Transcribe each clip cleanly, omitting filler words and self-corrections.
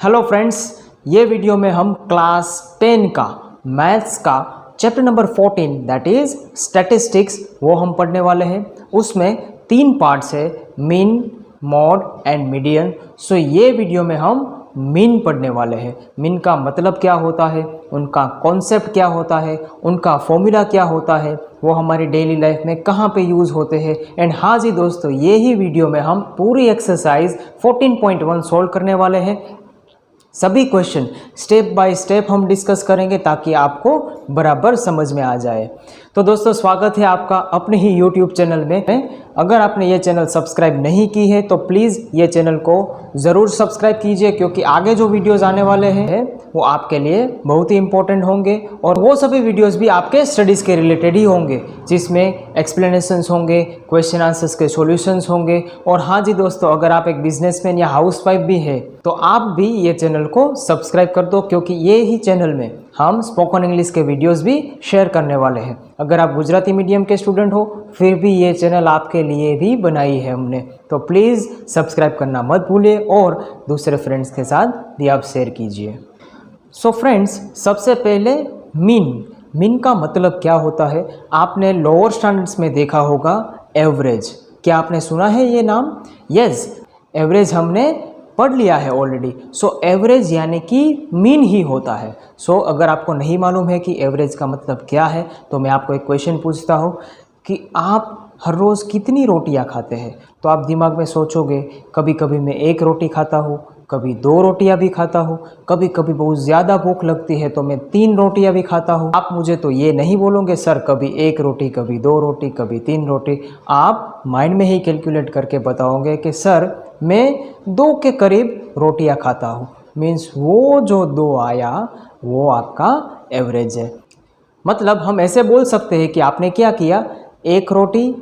Hello friends, ये video में हम क्लास 10 का मैथ्स का chapter number 14 that is statistics वो हम पढ़ने वाले हैं। उसमें 3 पार्ट्स है, मीन, मॉड एंड मीडियन। सो ये वीडियो में हम मीन पढ़ने वाले हैं। मीन का मतलब क्या होता है, उनका कॉन्सेप्ट क्या होता है, उनका फॉर्मूला क्या होता है, वो हमारी डेली लाइफ में कहाँ पे यूज़ होते हैं। एंड हाँ जी दोस्तों, ये ही वीडियो में हम पूरी एक्सरसाइज 14.1 सॉल्व करने वाले हैं। सभी क्वेश्चन स्टेप बाय स्टेप हम डिस्कस करेंगे ताकि आपको बराबर समझ में आ जाए। तो दोस्तों, स्वागत है आपका अपने ही YouTube चैनल में। अगर आपने ये चैनल सब्सक्राइब नहीं की है तो प्लीज़ ये चैनल को ज़रूर सब्सक्राइब कीजिए, क्योंकि आगे जो वीडियोज़ आने वाले हैं वो आपके लिए बहुत ही इंपॉर्टेंट होंगे और वो सभी वीडियोज़ भी आपके स्टडीज़ के रिलेटेड ही होंगे, जिसमें एक्सप्लेनेशंस होंगे, क्वेश्चन आंसर्स के सॉल्यूशंस होंगे। और हाँ जी दोस्तों, अगर आप एक बिजनेसमैन या हाउसवाइफ भी है तो आप भी ये चैनल को सब्सक्राइब कर दो, क्योंकि ये ही चैनल में हम स्पोकन इंग्लिश के वीडियोस भी शेयर करने वाले हैं। अगर आप गुजराती मीडियम के स्टूडेंट हो फिर भी ये चैनल आपके लिए भी बनाई है हमने, तो प्लीज़ सब्सक्राइब करना मत भूलिए और दूसरे फ्रेंड्स के साथ भी आप शेयर कीजिए। सो फ्रेंड्स, सबसे पहले मीन का मतलब क्या होता है। आपने लोअर स्टैंडर्ड्स में देखा होगा एवरेज। क्या आपने सुना है ये नाम? यस, एवरेज हमने पढ़ लिया है ऑलरेडी। सो एवरेज यानी कि मीन ही होता है। सो अगर आपको नहीं मालूम है कि एवरेज का मतलब क्या है तो मैं आपको एक क्वेश्चन पूछता हूँ कि आप हर रोज़ कितनी रोटियाँ खाते हैं। तो आप दिमाग में सोचोगे, कभी कभी मैं 1 रोटी खाता हूँ, कभी 2 रोटियाँ भी खाता हूँ, कभी कभी बहुत ज़्यादा भूख लगती है तो मैं 3 रोटियाँ भी खाता हूँ। आप मुझे तो ये नहीं बोलोगे सर कभी 1 रोटी, कभी 2 रोटी, कभी 3 रोटी। आप माइंड में ही कैलकुलेट करके बताओगे कि सर मैं 2 के करीब रोटियाँ खाता हूँ। मीन्स वो जो 2 आया वो आपका एवरेज है। मतलब हम ऐसे बोल सकते हैं कि आपने क्या किया, 1 रोटी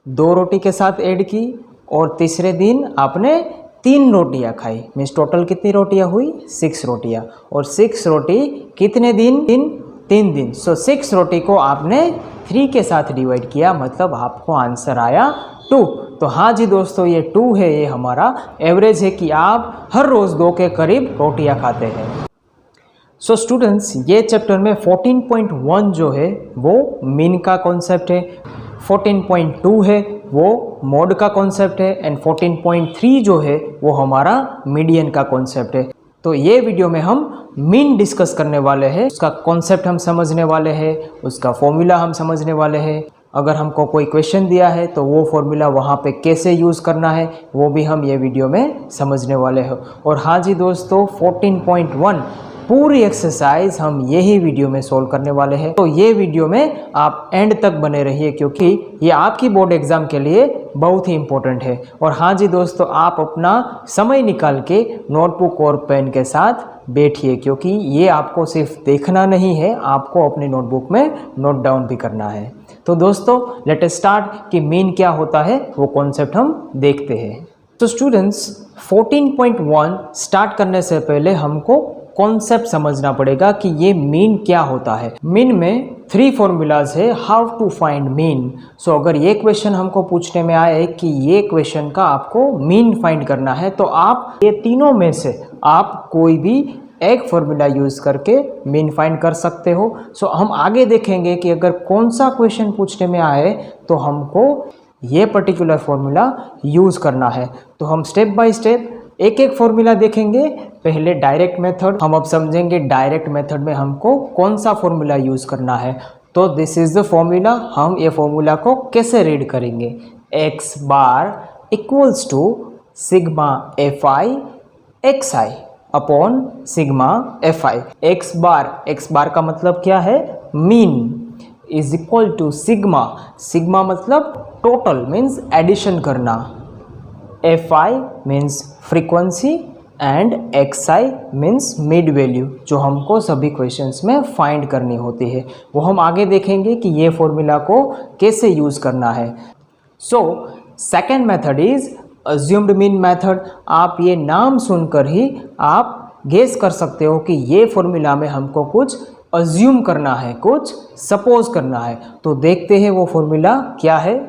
2 रोटी के साथ ऐड की और तीसरे दिन आपने 3 रोटियां खाई। मीन्स टोटल कितनी रोटियां हुई? 6 रोटियां। और 6 रोटी कितने दिन? 3 दिन। सो 6 रोटी को आपने 3 के साथ डिवाइड किया, मतलब आपको आंसर आया 2। तो हाँ जी दोस्तों, ये 2 है, ये हमारा एवरेज है कि आप हर रोज़ 2 के करीब रोटियां खाते हैं। सो स्टूडेंट्स, ये चैप्टर में 14.1 जो है वो मीन का कॉन्सेप्ट है, 14.2 है वो मॉड का कॉन्सेप्ट है एंड 14.3 जो है वो हमारा मीडियन का कॉन्सेप्ट है। तो ये वीडियो में हम मीन डिस्कस करने वाले हैं, उसका कॉन्सेप्ट हम समझने वाले हैं, उसका फॉर्मूला हम समझने वाले हैं। अगर हमको कोई क्वेश्चन दिया है तो वो फॉर्मूला वहाँ पे कैसे यूज़ करना है वो भी हम ये वीडियो में समझने वाले हैं। और हाँ जी दोस्तों, 14.1 पूरी एक्सरसाइज हम यही वीडियो में सोल्व करने वाले हैं। तो ये वीडियो में आप एंड तक बने रहिए, क्योंकि ये आपकी बोर्ड एग्जाम के लिए बहुत ही इम्पोर्टेंट है। और हाँ जी दोस्तों, आप अपना समय निकाल के नोटबुक और पेन के साथ बैठिए, क्योंकि ये आपको सिर्फ देखना नहीं है, आपको अपनी नोटबुक में नोट डाउन भी करना है। तो दोस्तों, लेट अस स्टार्ट कि मीन क्या होता है वो कॉन्सेप्ट हम देखते हैं। तो स्टूडेंट्स, 14.1 स्टार्ट करने से पहले हमको कॉन्सेप्ट समझना पड़ेगा कि ये मीन क्या होता है। मीन में 3 फॉर्मूलाज है हाउ टू फाइंड मीन। सो अगर ये क्वेश्चन हमको पूछने में आए कि ये क्वेश्चन का आपको मीन फाइंड करना है तो आप ये तीनों में से आप कोई भी एक फॉर्मूला यूज़ करके मीन फाइंड कर सकते हो। सो हम आगे देखेंगे कि अगर कौन सा क्वेश्चन पूछने में आए तो हमको ये पर्टिकुलर फॉर्मूला यूज़ करना है। तो हम स्टेप बाय स्टेप एक एक फॉर्मूला देखेंगे। पहले डायरेक्ट मेथड, हम अब समझेंगे डायरेक्ट मेथड में हमको कौन सा फॉर्मूला यूज़ करना है। तो दिस इज़ द फॉर्मूला। हम ये फॉर्मूला को कैसे रीड करेंगे? x bar equals to sigma fi xi upon sigma fi। x bar का मतलब क्या है? Mean is equal to sigma मतलब टोटल, मीन्स एडिशन करना, fi means frequency and xi means mid value, जो हमको सभी क्वेश्चंस में फाइंड करनी होती है। वो हम आगे देखेंगे कि ये फॉर्मूला को कैसे यूज़ करना है। So second method is assumed mean method. आप ये नाम सुनकर ही आप गेस कर सकते हो कि ये फॉर्मूला में हमको कुछ अज्यूम करना है, कुछ सपोज करना है। तो देखते हैं वो फॉर्मूला क्या है।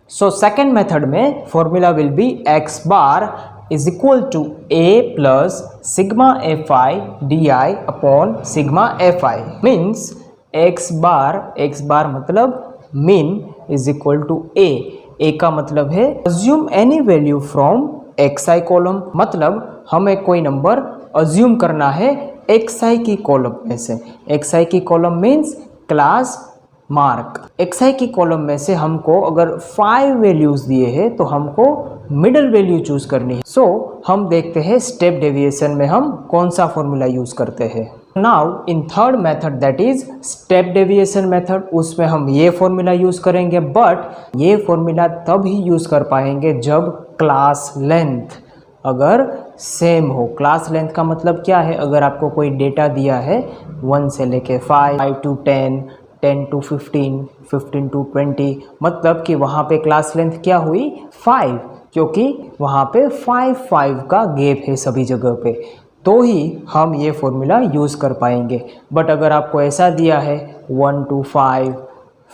सो सेकेंड मेथड में formula will be x bar is equal to A plus sigma F I D I upon sigma F I means x bar मतलब mean is equal to a का मतलब है assume any value from x i column, मतलब हमें कोई number assume करना है x आई की कॉलम में से। एक्स आई की column means class mark. X आई की कॉलम में से हमको अगर 5 वैल्यूज दिए हैं तो हमको मिडल वैल्यू चूज करनी है। सो हम देखते हैं स्टेप डेविएशन में हम कौन सा फॉर्मूला यूज करते हैं। Now in third method that is step deviation method, उसमें हम ये फॉर्मूला यूज करेंगे, बट ये फॉर्मूला तब ही यूज कर पाएंगे जब क्लास लेंथ अगर सेम हो। क्लास लेंथ का मतलब क्या है, अगर आपको कोई डेटा दिया है 1 से लेके 5, 5 to 10, 10 to 15, 15 to 20, मतलब कि वहाँ पे क्लास लेंथ क्या हुई 5, क्योंकि वहाँ पे 5 का गैप है सभी जगह पे, तो ही हम ये फॉर्मूला यूज़ कर पाएंगे। बट अगर आपको ऐसा दिया है 1 to 5,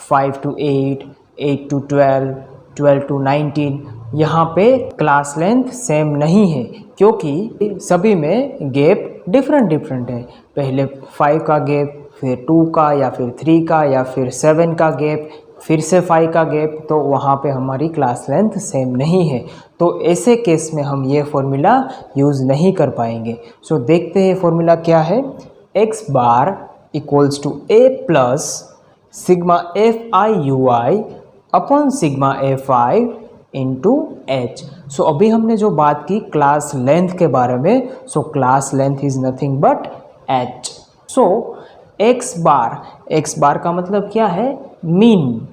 5 to 8, 8 to 12, 12 to 19, यहाँ पे क्लास लेंथ सेम नहीं है क्योंकि सभी में गैप डिफरेंट है। पहले 5 का गैप, फिर 2 का, या फिर 3 का, या फिर 7 का गैप, फिर से 5 का गैप, तो वहाँ पे हमारी क्लास लेंथ सेम नहीं है। तो ऐसे केस में हम ये फॉर्मूला यूज़ नहीं कर पाएंगे। सो देखते हैं फॉर्मूला क्या है। X bar equals to A plus sigma F I you I upon sigma F i into h. So अभी हमने जो बात की क्लास लेंथ के बारे में, so class length is nothing but h. So x bar का मतलब क्या है, mean.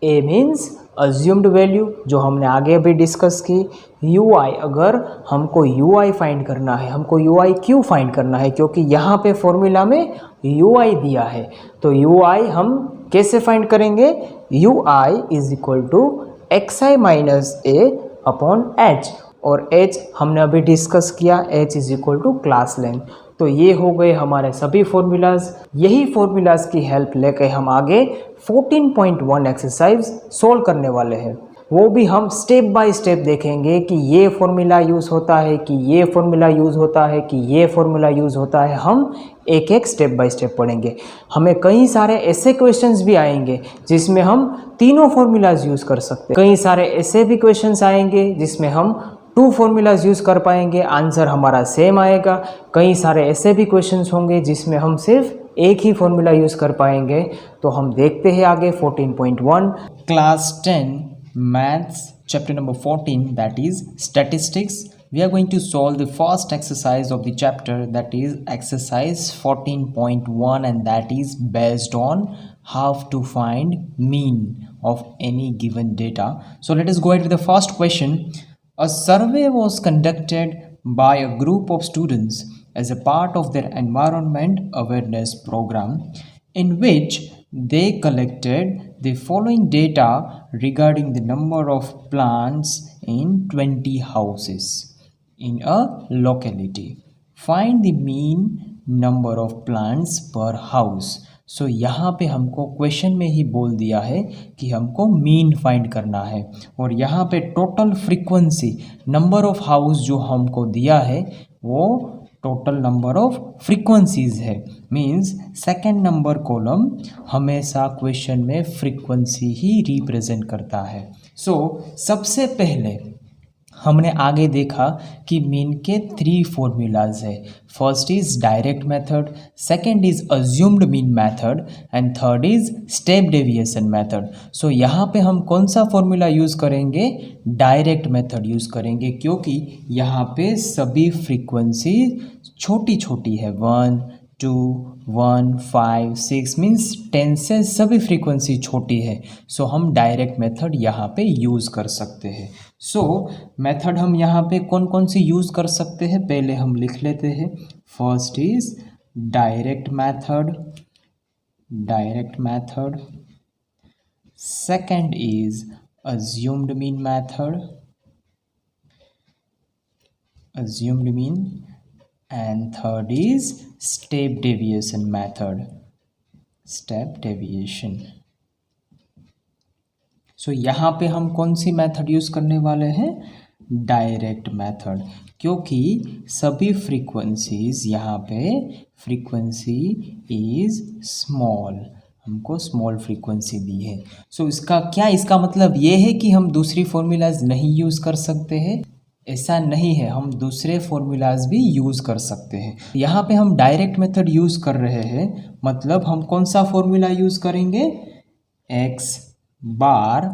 A means assumed value, जो हमने आगे अभी डिस्कस की। यू आई, अगर हमको यू आई फाइंड करना है, हमको यू आई क्यों फाइंड करना है, क्योंकि यहाँ पे फॉर्मूला में यू आई दिया है। तो यू आई हम कैसे फाइंड करेंगे, U I is equal to x I minus A upon H, और एच हमने अभी डिस्कस किया, H is equal to class length. तो ये हो गए हमारे सभी फॉर्मूलाज। यही फॉर्मूलाज की हेल्प लेकर हम आगे 14.1 एक्सरसाइज सोल्व करने वाले हैं। वो भी हम स्टेप बाय स्टेप देखेंगे कि ये फॉर्मूला यूज़ होता है, कि ये फॉर्मूला यूज़ होता है, कि ये फॉर्मूला यूज़ होता है। हम एक एक स्टेप बाय स्टेप पढ़ेंगे। हमें कई सारे ऐसे क्वेश्चंस भी आएंगे जिसमें हम तीनों फॉर्मूलाज यूज़ कर सकते हैं। कई सारे ऐसे भी क्वेश्चंस आएंगे जिसमें हम 2 फॉर्मूलाज यूज़ कर पाएंगे, आंसर हमारा सेम आएगा। कई सारे ऐसे भी क्वेश्चंस होंगे जिसमें हम सिर्फ एक ही फॉर्मूला यूज़ कर पाएंगे। तो हम देखते हैं आगे 14.1 class 10 maths chapter number 14 that is statistics. We are going to solve the first exercise of the chapter, that is exercise 14.1, and that is based on how to find mean of any given data. So let us go ahead with the first question. A survey was conducted by a group of students as a part of their environment awareness program, in which they collected the following data regarding the number of plants in 20 houses in a locality. Find the mean number of plants per house. सो यहाँ पे हमको question में ही बोल दिया है कि हमको mean find करना है, और यहाँ पे total frequency number of house जो हमको दिया है वो टोटल नंबर ऑफ फ्रीक्वेंसीज है। मीन्स सेकेंड नंबर कॉलम हमेशा क्वेश्चन में फ्रीक्वेंसी ही रिप्रेजेंट करता है। सो सबसे पहले हमने आगे देखा कि मीन के 3 फॉर्मूलाज है। First is direct method, second is assumed mean method, and third is step deviation method. So यहाँ पे हम कौन सा फॉर्मूला यूज़ करेंगे, डायरेक्ट मेथड यूज़ करेंगे, क्योंकि यहाँ पे सभी फ्रीक्वेंसी छोटी छोटी है। 1, 2, 1, 5, 6 मीन्स 10 से सभी फ्रीक्वेंसी छोटी है। सो हम डायरेक्ट मेथड यहाँ पे यूज़ कर सकते हैं। सो मेथड हम यहाँ पे कौन कौन सी यूज़ कर सकते हैं पहले हम लिख लेते हैं। First is direct method, second is assumed mean, and third is step deviation method. सो यहाँ पे हम कौन सी मेथड यूज़ करने वाले हैं, डायरेक्ट मेथड, क्योंकि सभी फ्रीक्वेंसीज यहाँ पे फ्रीक्वेंसी इज स्मॉल, हमको स्मॉल फ्रीक्वेंसी दी है। सो इसका मतलब ये है कि हम दूसरी फॉर्मूलाज नहीं यूज़ कर सकते हैं? ऐसा नहीं है, हम दूसरे फॉर्मूलाज भी यूज़ कर सकते हैं। यहाँ पे हम डायरेक्ट मेथड यूज़ कर रहे हैं, मतलब हम कौन सा फॉर्मूला यूज़ करेंगे? x bar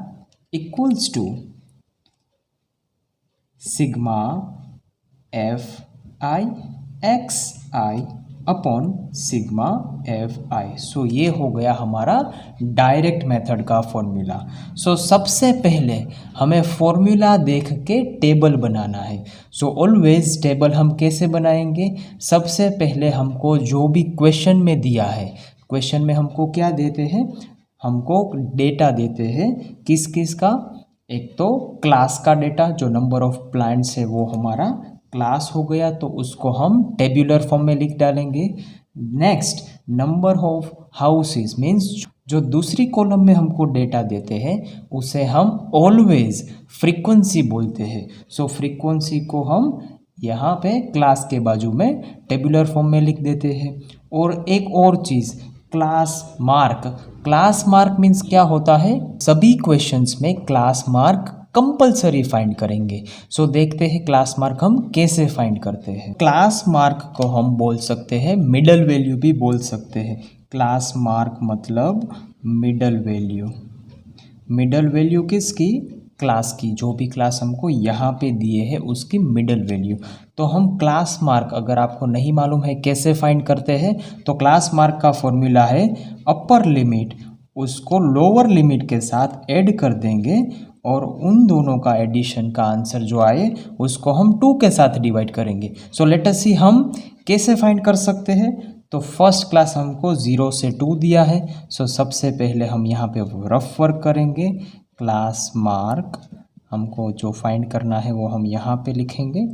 equals to sigma F I x I upon sigma F I. So ये हो गया हमारा डायरेक्ट मेथड का फॉर्मूला। सो सबसे पहले हमें फॉर्मूला देख के टेबल बनाना है। सो ऑलवेज टेबल हम कैसे बनाएंगे? सबसे पहले हमको जो भी क्वेश्चन में दिया है, क्वेश्चन में हमको क्या देते हैं? हमको डेटा देते हैं, किस किस का? एक तो क्लास का डेटा, जो नंबर ऑफ प्लांट्स है वो हमारा क्लास हो गया, तो उसको हम टेब्यूलर फॉर्म में लिख डालेंगे। Next number of houses means जो दूसरी कॉलम में हमको डेटा देते हैं उसे हम ऑलवेज फ्रीक्वेंसी बोलते हैं। सो फ्रीक्वेंसी को हम यहाँ पे क्लास के बाजू में टेब्यूलर फॉर्म में लिख देते हैं। और एक और चीज़, क्लास मार्क मीन्स क्या होता है? सभी क्वेश्चंस में क्लास मार्क कंपलसरी फाइंड करेंगे। सो देखते हैं क्लास मार्क हम कैसे फाइंड करते हैं। क्लास मार्क को हम बोल सकते हैं, मिडल वैल्यू भी बोल सकते हैं। क्लास मार्क मतलब मिडल वैल्यू। मिडल वैल्यू किसकी? क्लास की, जो भी क्लास हमको यहाँ पे दिए है उसकी मिडल वैल्यू। तो हम क्लास मार्क, अगर आपको नहीं मालूम है कैसे फाइंड करते हैं, तो क्लास मार्क का फॉर्मूला है अपर लिमिट, उसको लोअर लिमिट के साथ ऐड कर देंगे और उन दोनों का एडिशन का आंसर जो आए उसको हम 2 के साथ डिवाइड करेंगे। सो लेट अस सी हम कैसे फाइंड कर सकते हैं। तो फर्स्ट क्लास हमको 0 से 2 दिया है। सो सबसे पहले हम यहाँ पे रफ वर्क करेंगे। क्लास मार्क हमको जो फाइंड करना है वो हम यहाँ पे लिखेंगे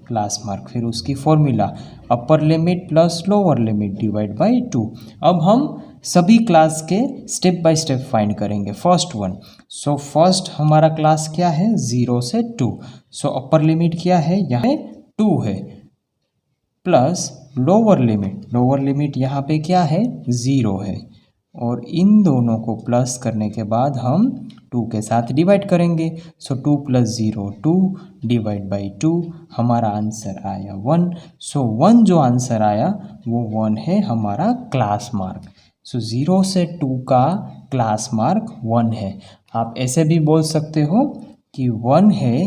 क्लास मार्क, फिर उसकी formula upper limit plus lower limit divide by 2। अब हम सभी क्लास के स्टेप बाय स्टेप फाइंड करेंगे। फर्स्ट वन, सो फर्स्ट हमारा क्लास क्या है? 0 से 2। सो अपर लिमिट क्या है? यहाँ 2 है, प्लस लोअर लिमिट यहाँ पे क्या है? 0 है, और इन दोनों को प्लस करने के बाद हम 2 के साथ डिवाइड करेंगे। सो 2 + 0 2 डिवाइड बाई 2, हमारा आंसर आया 1। सो 1 जो आंसर आया वो 1 है हमारा क्लास मार्क। सो 0 से 2 का क्लास मार्क 1 है। आप ऐसे भी बोल सकते हो कि 1 है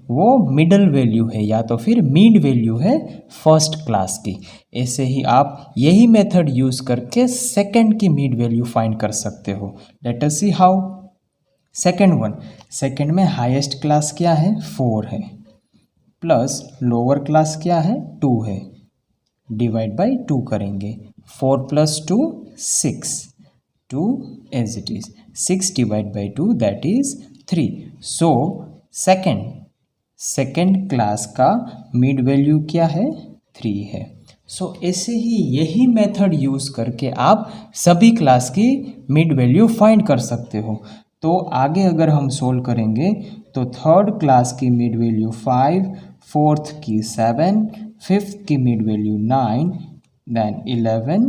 वो मिडल वैल्यू है या तो फिर मिड वैल्यू है फर्स्ट क्लास की। ऐसे ही आप यही मेथड यूज़ करके सेकंड की मिड वैल्यू फाइंड कर सकते हो। Late us see how. Second में हाईएस्ट क्लास क्या है? 4 है, प्लस लोअर क्लास क्या है? 2 है, डिवाइड बाई 2 करेंगे। 4 + 2 6, 2 as it is, 6 divide by 2 that is 3। So second class का मिड वैल्यू क्या है? 3 है। सो ऐसे ही यही मेथड यूज़ करके आप सभी क्लास की मिड वैल्यू फाइंड कर सकते हो। तो आगे अगर हम सोल्व करेंगे तो थर्ड क्लास की मिड वैल्यू 5, फोर्थ की 7, फिफ्थ की मिड वैल्यू 9, देन 11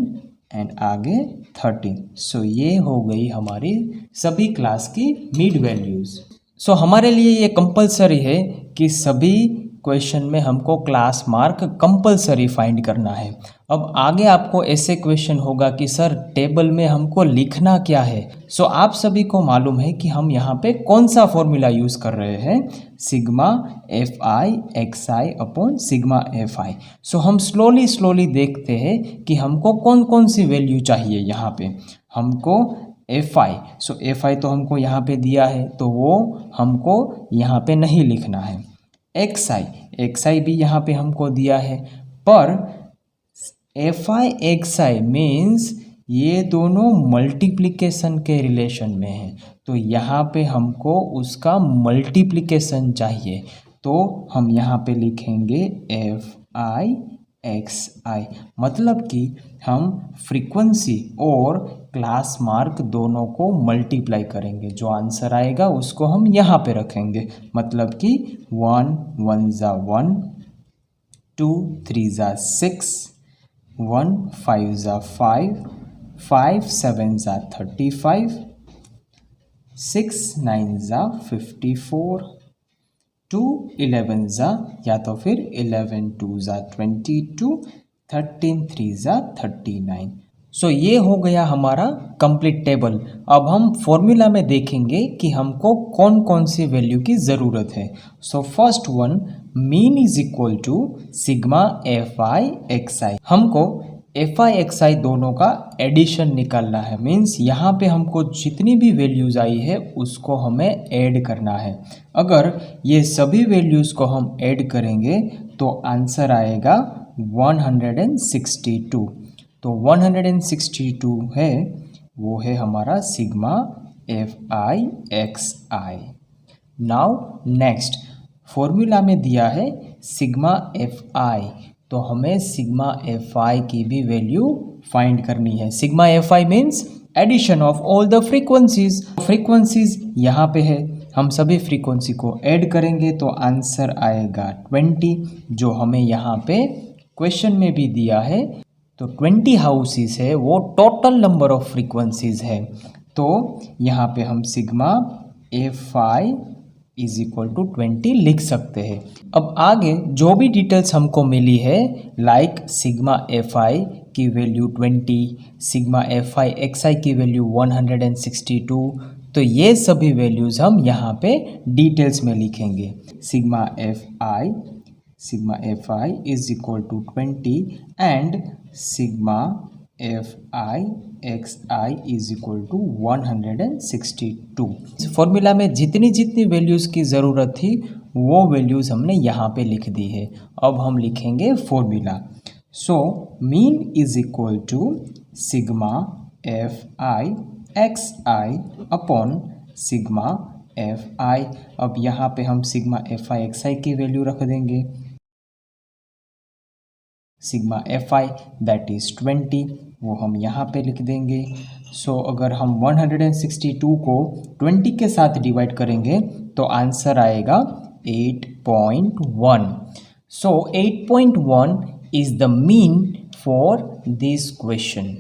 एंड आगे 13। सो ये हो गई हमारी सभी क्लास की मिड वैल्यूज़। सो हमारे लिए ये कंपलसरी है कि सभी क्वेश्चन में हमको क्लास मार्क कंपलसरी फाइंड करना है। अब आगे आपको ऐसे क्वेश्चन होगा कि सर टेबल में हमको लिखना क्या है। सो आप सभी को मालूम है कि हम यहाँ पे कौन सा फॉर्मूला यूज़ कर रहे हैं? Sigma F I x I upon sigma F I. So हम स्लोली देखते हैं कि हमको कौन कौन सी वैल्यू चाहिए। यहाँ पे हमको f I, so F i तो हमको यहाँ पे दिया है तो वो हमको यहाँ पे नहीं लिखना है। एक्स आई भी यहाँ पे हमको दिया है, पर F I x I means ये दोनों मल्टीप्लिकेशन के रिलेशन में हैं, तो यहाँ पे हमको उसका मल्टीप्लिकेशन चाहिए। तो हम यहाँ पे लिखेंगे एफ आई xi, मतलब कि हम फ्रीक्वेंसी और क्लास मार्क दोनों को मल्टीप्लाई करेंगे, जो आंसर आएगा उसको हम यहाँ पे रखेंगे, मतलब कि 1 1 ज़ा 1, 2 3 ज़ा 6, 1 5 ज़ा 5, 5 7 ज़ा 35, 6 9 ज़ा 54, 2 11 ज़ा या तो फिर 11 2 ज़ा 22, 13 3 ज़ा 39। सो ये हो गया हमारा कंप्लीट टेबल। अब हम फॉर्मूला में देखेंगे कि हमको कौन कौन सी वैल्यू की ज़रूरत है। So first one, mean is equal to sigma F I x i. हमको एफ आई एक्स आई दोनों का एडिशन निकालना है, मीन्स यहाँ पे हमको जितनी भी वैल्यूज़ आई है उसको हमें ऐड करना है। अगर ये सभी वैल्यूज़ को हम ऐड करेंगे तो आंसर आएगा 162। तो 162 है, वो है हमारा sigma F I x I. Now next, formula में दिया है सिग्मा एफ आई, तो हमें सिग्मा एफ आई की भी वैल्यू फाइंड करनी है। Sigma F I means addition of all the frequencies. Frequencies यहाँ पे है, हम सभी फ्रीक्वेंसी को ऐड करेंगे तो आंसर आएगा 20, जो हमें यहाँ पे क्वेश्चन में भी दिया है। तो 20 हाउसेस है, वो टोटल नंबर ऑफ फ्रीक्वेंसीज है। तो यहाँ पे हम sigma F I is equal to 20 लिख सकते हैं। अब आगे जो भी डिटेल्स हमको मिली है, लाइक सिग्मा एफ आई की value 20, sigma F I x आई की वैल्यू 162, तो ये सभी वैल्यूज़ हम यहाँ पे डिटेल्स में लिखेंगे। Sigma F I is equal to 20 and sigma F I x I is equal to 162। Formula में जितनी जितनी वैल्यूज़ की ज़रूरत थी वो वैल्यूज़ हमने यहाँ पे लिख दी है। अब हम लिखेंगे formula. So mean is equal to sigma F I x I upon sigma F I. अब यहाँ पे हम सिग्मा एफ आई एक्स आई की वैल्यू रख देंगे, sigma F I that is 20, वो हम यहाँ पे लिख देंगे। सो अगर हम 162 को 20 के साथ डिवाइड करेंगे तो आंसर आएगा 8.1। सो 8.1 is the mean for this question.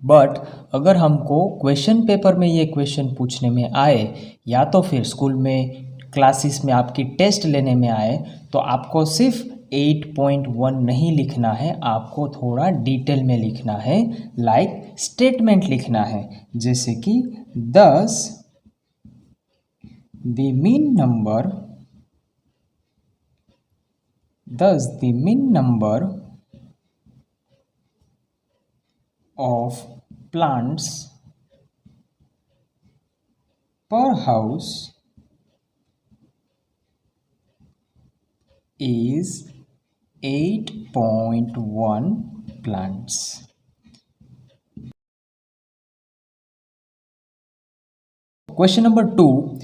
But अगर हमको क्वेश्चन पेपर में ये क्वेश्चन पूछने में आए या तो फिर स्कूल में क्लासेस में आपकी टेस्ट लेने में आए, तो आपको सिर्फ 8.1 नहीं लिखना है, आपको थोड़ा डिटेल में लिखना है, लाइक स्टेटमेंट लिखना है, जैसे कि thus the mean number of plants per house is 8.1 plants. Question number 2.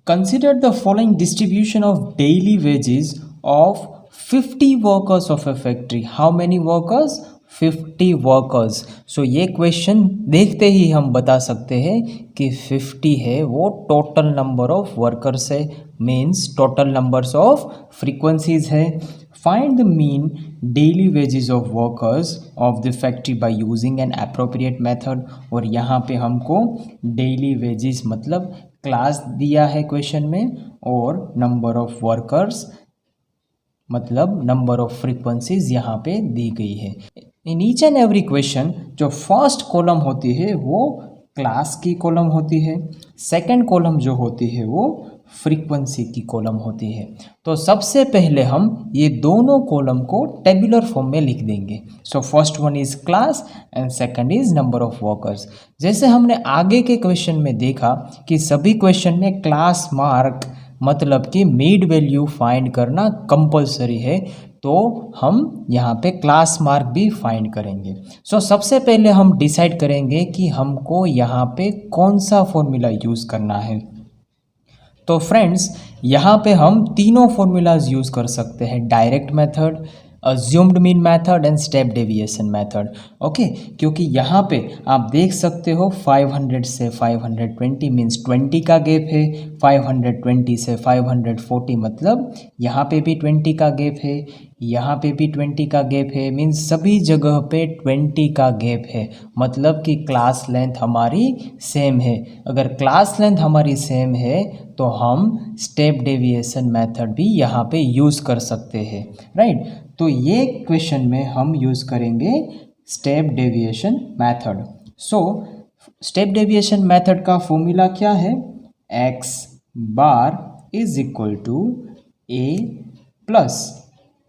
Consider the following distribution of daily wages of 50 workers of a factory. How many workers? 50 workers. सो ये question देखते ही हम बता सकते हैं कि 50 है वो टोटल नंबर ऑफ वर्कर्स है, means total numbers of frequencies है। Find the mean daily wages of workers of the factory by using an appropriate method. और यहाँ पे हमको डेली वेजेस मतलब क्लास दिया है क्वेश्चन में, और नंबर ऑफ वर्कर्स मतलब नंबर ऑफ फ्रीक्वेंसीज यहाँ पे दी गई है। In each and every question जो फर्स्ट कॉलम होती है वो क्लास की कॉलम होती है, सेकंड कॉलम जो होती है वो फ्रीक्वेंसी की कॉलम होती है। तो सबसे पहले हम ये दोनों कॉलम को टेबुलर फॉर्म में लिख देंगे। सो first one is class and second is number of workers. जैसे हमने आगे के क्वेश्चन में देखा कि सभी क्वेश्चन में क्लास मार्क मतलब कि मिड वैल्यू फाइंड करना कंपलसरी है, तो हम यहाँ पे क्लास मार्क भी फाइंड करेंगे। सो सबसे पहले हम डिसाइड करेंगे कि हमको यहाँ पे कौन सा फॉर्मूला यूज़ करना है। तो फ्रेंड्स यहाँ पे हम तीनों फॉर्मूलाज यूज़ कर सकते हैं, direct method, assumed mean method and step deviation method. Okay, क्योंकि यहाँ पे आप देख सकते हो 500 से 520 मीन्स 20 का गैप है, 520 से 540 मतलब यहाँ पे भी 20 का गैप है, यहाँ पे भी 20 का गैप है, मीन्स सभी जगह पे 20 का गैप है, मतलब कि क्लास लेंथ हमारी सेम है। अगर क्लास लेंथ हमारी सेम है तो हम स्टेप डेविएशन मेथड भी यहाँ पे यूज़ कर सकते हैं, राइट। तो ये क्वेश्चन में हम यूज़ करेंगे step deviation method. So step deviation method का फॉर्मूला क्या है, x bar is equal to a plus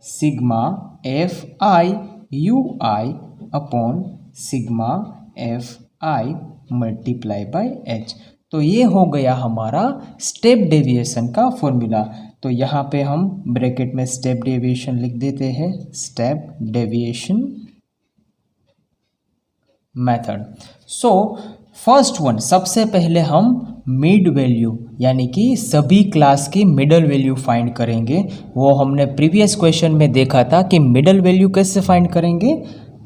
sigma F I you I upon sigma F I multiply by H. तो ये हो गया हमारा स्टेप डेविएशन का फॉर्मूला। तो यहाँ पे हम ब्रैकेट में स्टेप डेविएशन लिख देते हैं, स्टेप डेविएशन मेथड। सो फर्स्ट वन, सबसे पहले हम मिड वैल्यू यानी कि सभी क्लास की मिडल वैल्यू फाइंड करेंगे। वो हमने प्रीवियस क्वेश्चन में देखा था कि मिडल वैल्यू कैसे फाइंड करेंगे,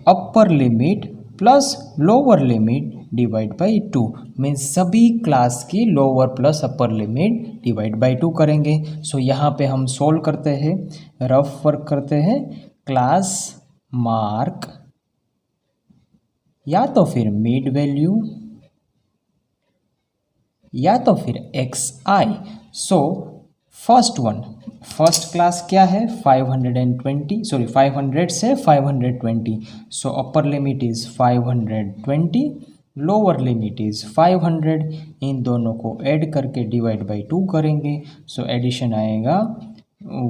upper limit plus lower limit divide by 2 means सभी क्लास की lower plus upper limit divide by 2 करेंगे। सो यहाँ पे हम सोल्व करते हैं, रफ वर्क करते हैं, क्लास मार्क या तो फिर मिड वैल्यू या तो फिर x i. So first one, first class क्या है 500 से 520। So upper limit is 520, lower limit is 500। इन दोनों को ऐड करके डिवाइड बाई 2 करेंगे। सो एडिशन आएगा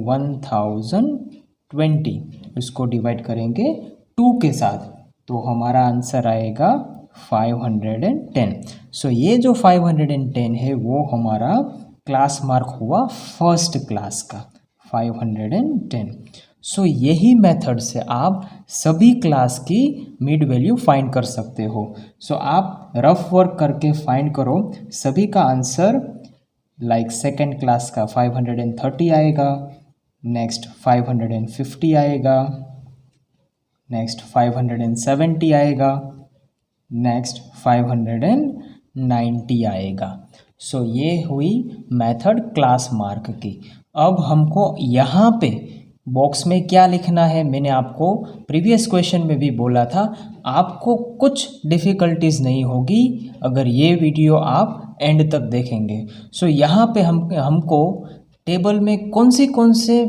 1020, इसको डिवाइड करेंगे 2 के साथ तो हमारा आंसर आएगा 510। सो ये जो 510 है वो हमारा क्लास मार्क हुआ फर्स्ट क्लास का 510। सो यही मेथड से आप सभी क्लास की मिड वैल्यू फाइंड कर सकते हो। सो आप रफ वर्क करके फाइंड करो, सभी का आंसर लाइक सेकेंड क्लास का 530 आएगा, नेक्स्ट 550 आएगा, नेक्स्ट 570 आएगा, नेक्स्ट 590 आएगा। सो ये हुई मेथड क्लास मार्क की। अब हमको यहाँ पे बॉक्स में क्या लिखना है, मैंने आपको प्रीवियस क्वेश्चन में भी बोला था, आपको कुछ डिफ़िकल्टीज नहीं होगी अगर ये वीडियो आप एंड तक देखेंगे। सो यहाँ पे हमको टेबल में कौन से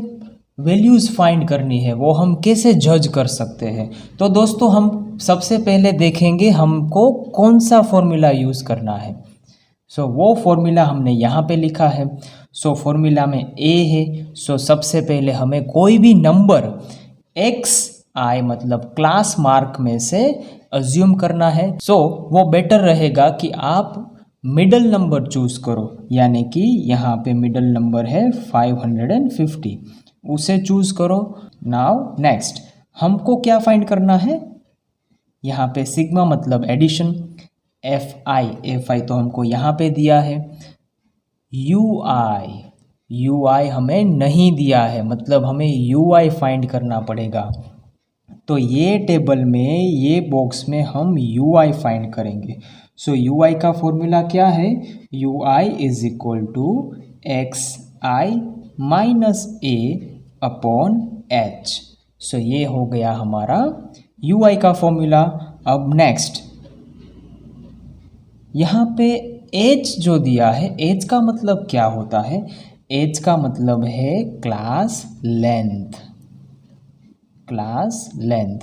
वैल्यूज़ फाइंड करनी है, वो हम कैसे जज कर सकते हैं। तो दोस्तों हम सबसे पहले देखेंगे हमको कौन सा फॉर्मूला यूज़ करना है। सो वो फॉर्मूला हमने यहाँ पे लिखा है। सो फॉर्मूला में ए है। सो सबसे पहले हमें कोई भी नंबर एक्स आई मतलब क्लास मार्क में से अज्यूम करना है। सो वो बेटर रहेगा कि आप मिडल नंबर चूज करो, यानी कि यहाँ पे मिडल नंबर है 550, उसे चूज करो। नाउ नेक्स्ट हमको क्या फाइंड करना है, यहाँ पे सिग्मा मतलब एडिशन, एफ आई तो हमको यहाँ पे दिया है, यू आई हमें नहीं दिया है, मतलब हमें यू आई फाइंड करना पड़ेगा। तो ये टेबल में ये बॉक्स में हम यू आई फाइंड करेंगे। सो यू आई का फॉर्मूला क्या है, you I is equal to x I minus A upon h. So ये हो गया हमारा यू आई का फॉर्मूला। अब नेक्स्ट यहाँ पे एच जो दिया है, एच का मतलब क्या होता है, एच का मतलब है क्लास लेंथ, क्लास लेंथ।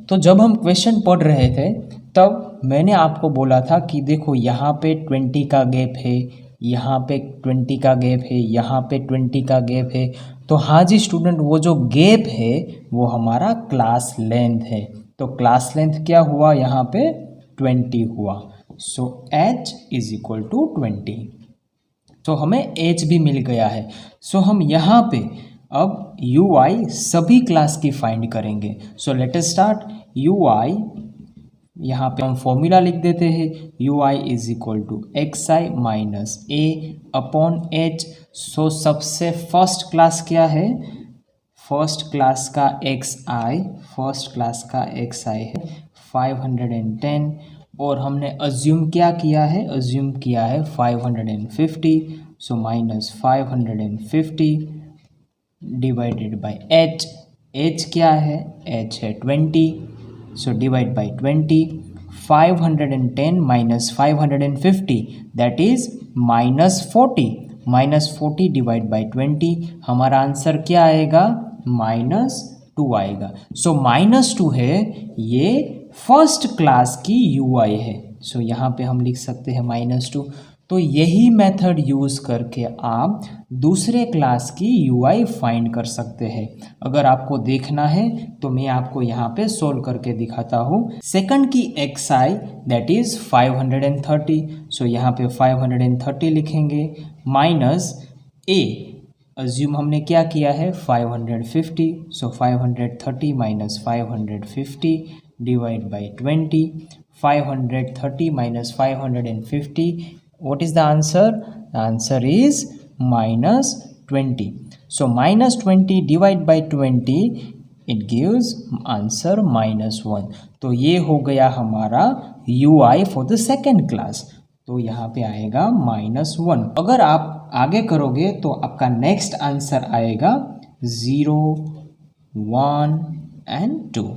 तो जब हम क्वेश्चन पढ़ रहे थे तब मैंने आपको बोला था कि देखो यहाँ पे 20 का गैप है, यहाँ पे 20 का गैप है, यहाँ पे 20 का गैप है। तो हाँ जी स्टूडेंट, वो जो गैप है वो हमारा क्लास लेंथ है। तो क्लास लेंथ क्या हुआ, यहाँ पे 20 हुआ। सो h इज इक्वल टू 20। तो हमें h भी मिल गया है। सो हम यहाँ पे अब यू आई सभी क्लास की फाइंड करेंगे। So let us start. U i यहाँ पे हम फॉर्मूला लिख देते हैं, u I is equal to x I minus A upon h. So सबसे फर्स्ट क्लास क्या है फर्स्ट क्लास का एक्स आई है 510 और हमने अज्यूम क्या किया है, 550, so minus 550 divided by h क्या है, एच है 20, so divide by 20, 510 minus 550 that is -40 divide by 20, हमारा आंसर क्या आएगा, -2 आएगा। सो -2 है, ये फर्स्ट क्लास की यूआई है। सो यहाँ पे हम लिख सकते हैं -2। तो यही मेथड यूज़ करके आप दूसरे क्लास की यूआई फाइंड कर सकते हैं। अगर आपको देखना है तो मैं आपको यहाँ पे सोल्व करके दिखाता हूँ। सेकंड की एक्सआई दैट इज़ 530, सो यहाँ पे 530 लिखेंगे, माइनस ए अज्यूम हमने क्या किया है 550, सो 530 minus 550 divide by 20, 530 minus 550, what is the answer? The answer is -20. So -20 divide by 20 it gives answer -1. तो ये हो गया हमारा UI for the second class। तो यहाँ पे आएगा -1। अगर आप आगे करोगे तो आपका नेक्स्ट आंसर आएगा 0, 1 and 2।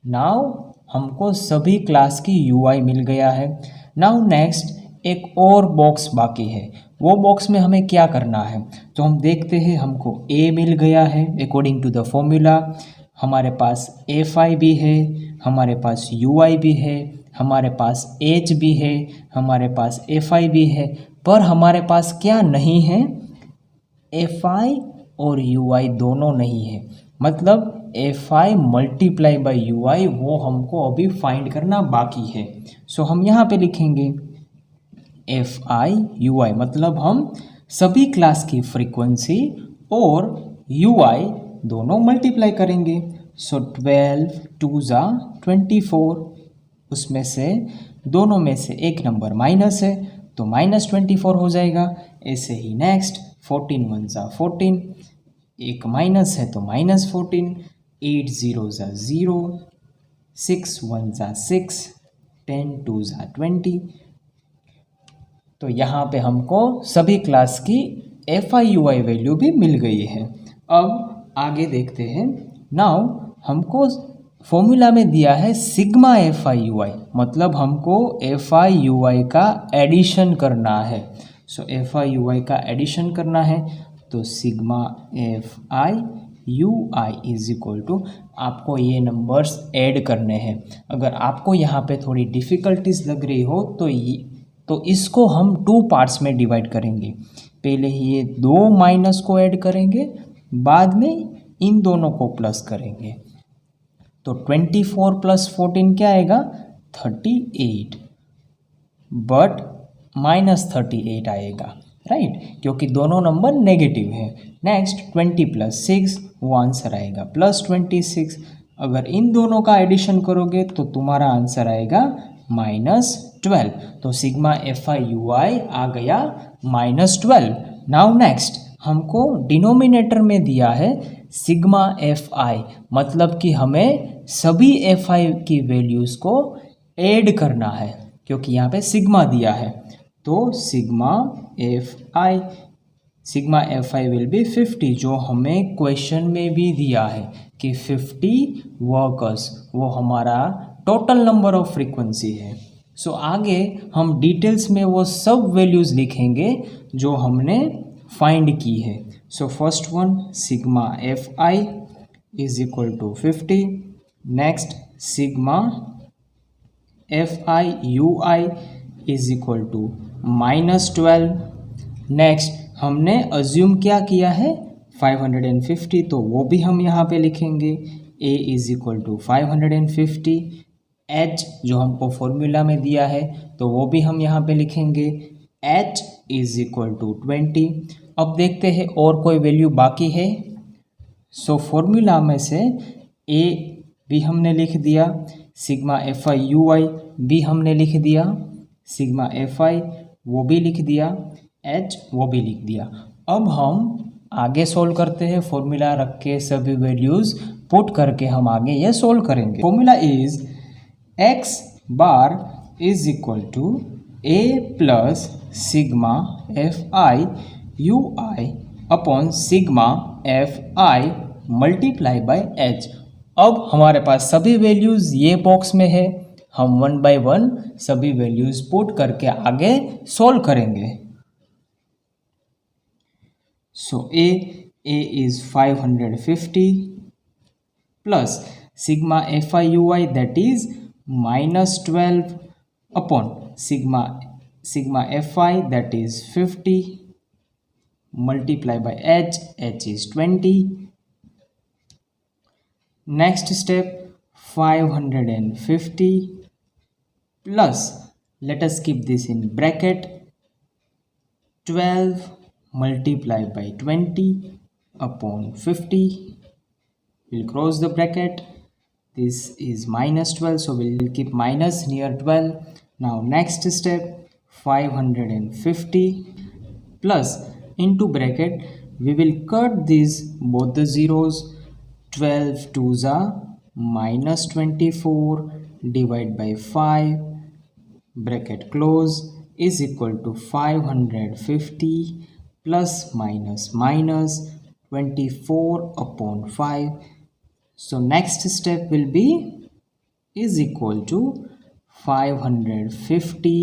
नाउ हमको सभी क्लास की UI मिल गया है। नाउ नेक्स्ट एक और बॉक्स बाकी है, वो बॉक्स में हमें क्या करना है, तो हम देखते हैं हमको A मिल गया है अकॉर्डिंग टू द फॉर्मूला, हमारे पास FI भी है, हमारे पास UI भी है, हमारे पास H भी है, हमारे पास FI भी है, पर हमारे पास क्या नहीं है, FI और UI दोनों नहीं है। मतलब FI मल्टीप्लाई बाय UI वो हमको अभी फाइंड करना बाकी है। सो हम यहाँ पे लिखेंगे FI UI, मतलब हम सभी क्लास की फ्रीक्वेंसी और UI दोनों मल्टीप्लाई करेंगे। सो 12 2 ज़ा 24, उसमें से दोनों में से एक नंबर माइनस है तो -24 हो जाएगा। ऐसे ही नेक्स्ट 14 1 ज़ा 14, एक माइनस है तो -14, 8 0 ज़ा 0, 6 1 ज़ा 6, 10 2 ज़ा 20। तो यहाँ पे हमको सभी क्लास की FI UI वैल्यू भी मिल गई है। अब आगे देखते हैं। नाउ हमको फॉर्मूला में दिया है सिग्मा FI UI, मतलब हमको FI UI का एडिशन करना है। सो FI UI का एडिशन करना है तो sigma FI UI is equal to, आपको ये नंबर्स ऐड करने हैं। अगर आपको यहाँ पे थोड़ी डिफ़िकल्टीज लग रही हो तो इसको हम 2 पार्ट्स में डिवाइड करेंगे। पहले ये 2 माइनस को ऐड करेंगे, बाद में इन दोनों को प्लस करेंगे। तो 24 + 14 क्या आएगा, 38, बट -38 आएगा, राइट, क्योंकि दोनों नंबर नेगेटिव है। नेक्स्ट 20 + 6 वो आंसर आएगा +26। अगर इन दोनों का एडिशन करोगे तो तुम्हारा आंसर आएगा -12। तो सिग्मा FI UI आ गया -12। नाउ नेक्स्ट हमको डिनोमिनेटर में दिया है सिग्मा FI, मतलब कि हमें सभी FI की वैल्यूज़ को ऐड करना है, क्योंकि यहाँ पे सिग्मा दिया है। तो सिग्मा FI विल बी 50, जो हमें क्वेश्चन में भी दिया है कि 50 वर्कर्स वो हमारा टोटल नंबर ऑफ फ्रीक्वेंसी है। सो आगे हम डिटेल्स में वो सब वैल्यूज़ लिखेंगे जो हमने फाइंड की है। So first one sigma FI is equal to 50, next sigma FI UI is equal to -12। Next हमने अज्यूम क्या किया है 550, तो वो भी हम यहाँ पे लिखेंगे। A is equal to 550, H जो हमको फॉर्मूला में दिया है तो वो भी हम यहाँ पे लिखेंगे, H इज इक्वल टू 20। अब देखते हैं और कोई वैल्यू बाकी है। सो फॉर्मूला में से A भी हमने लिख दिया, सिग्मा FI UI भी हमने लिख दिया, सिग्मा FI वो भी लिख दिया, H वो भी लिख दिया। अब हम आगे सोल्व करते हैं। फॉर्मूला रख के सभी वैल्यूज़ पुट करके हम आगे ये सोल्व करेंगे। Formula is x bar is equal to A plus sigma F I you I upon sigma F I multiply by H. अब हमारे पास सभी वैल्यूज़ ये बॉक्स में है, हम वन बाय वन सभी वैल्यूज़ पुट करके आगे सोल्व करेंगे। So A is 550 plus sigma F I you I that is -12 upon sigma F I that is 50 multiply by h is 20. Next step 550 plus, let us keep this in bracket, 12 multiplied by 20 upon 50. We'll close the bracket. This is -12, so we'll keep minus near 12. Now next step 550 plus into bracket, we will cut these both the zeros. 12 2s are -24 divide by 5 bracket close is equal to 550 plus minus 24 upon 5. So next step will be is equal to 550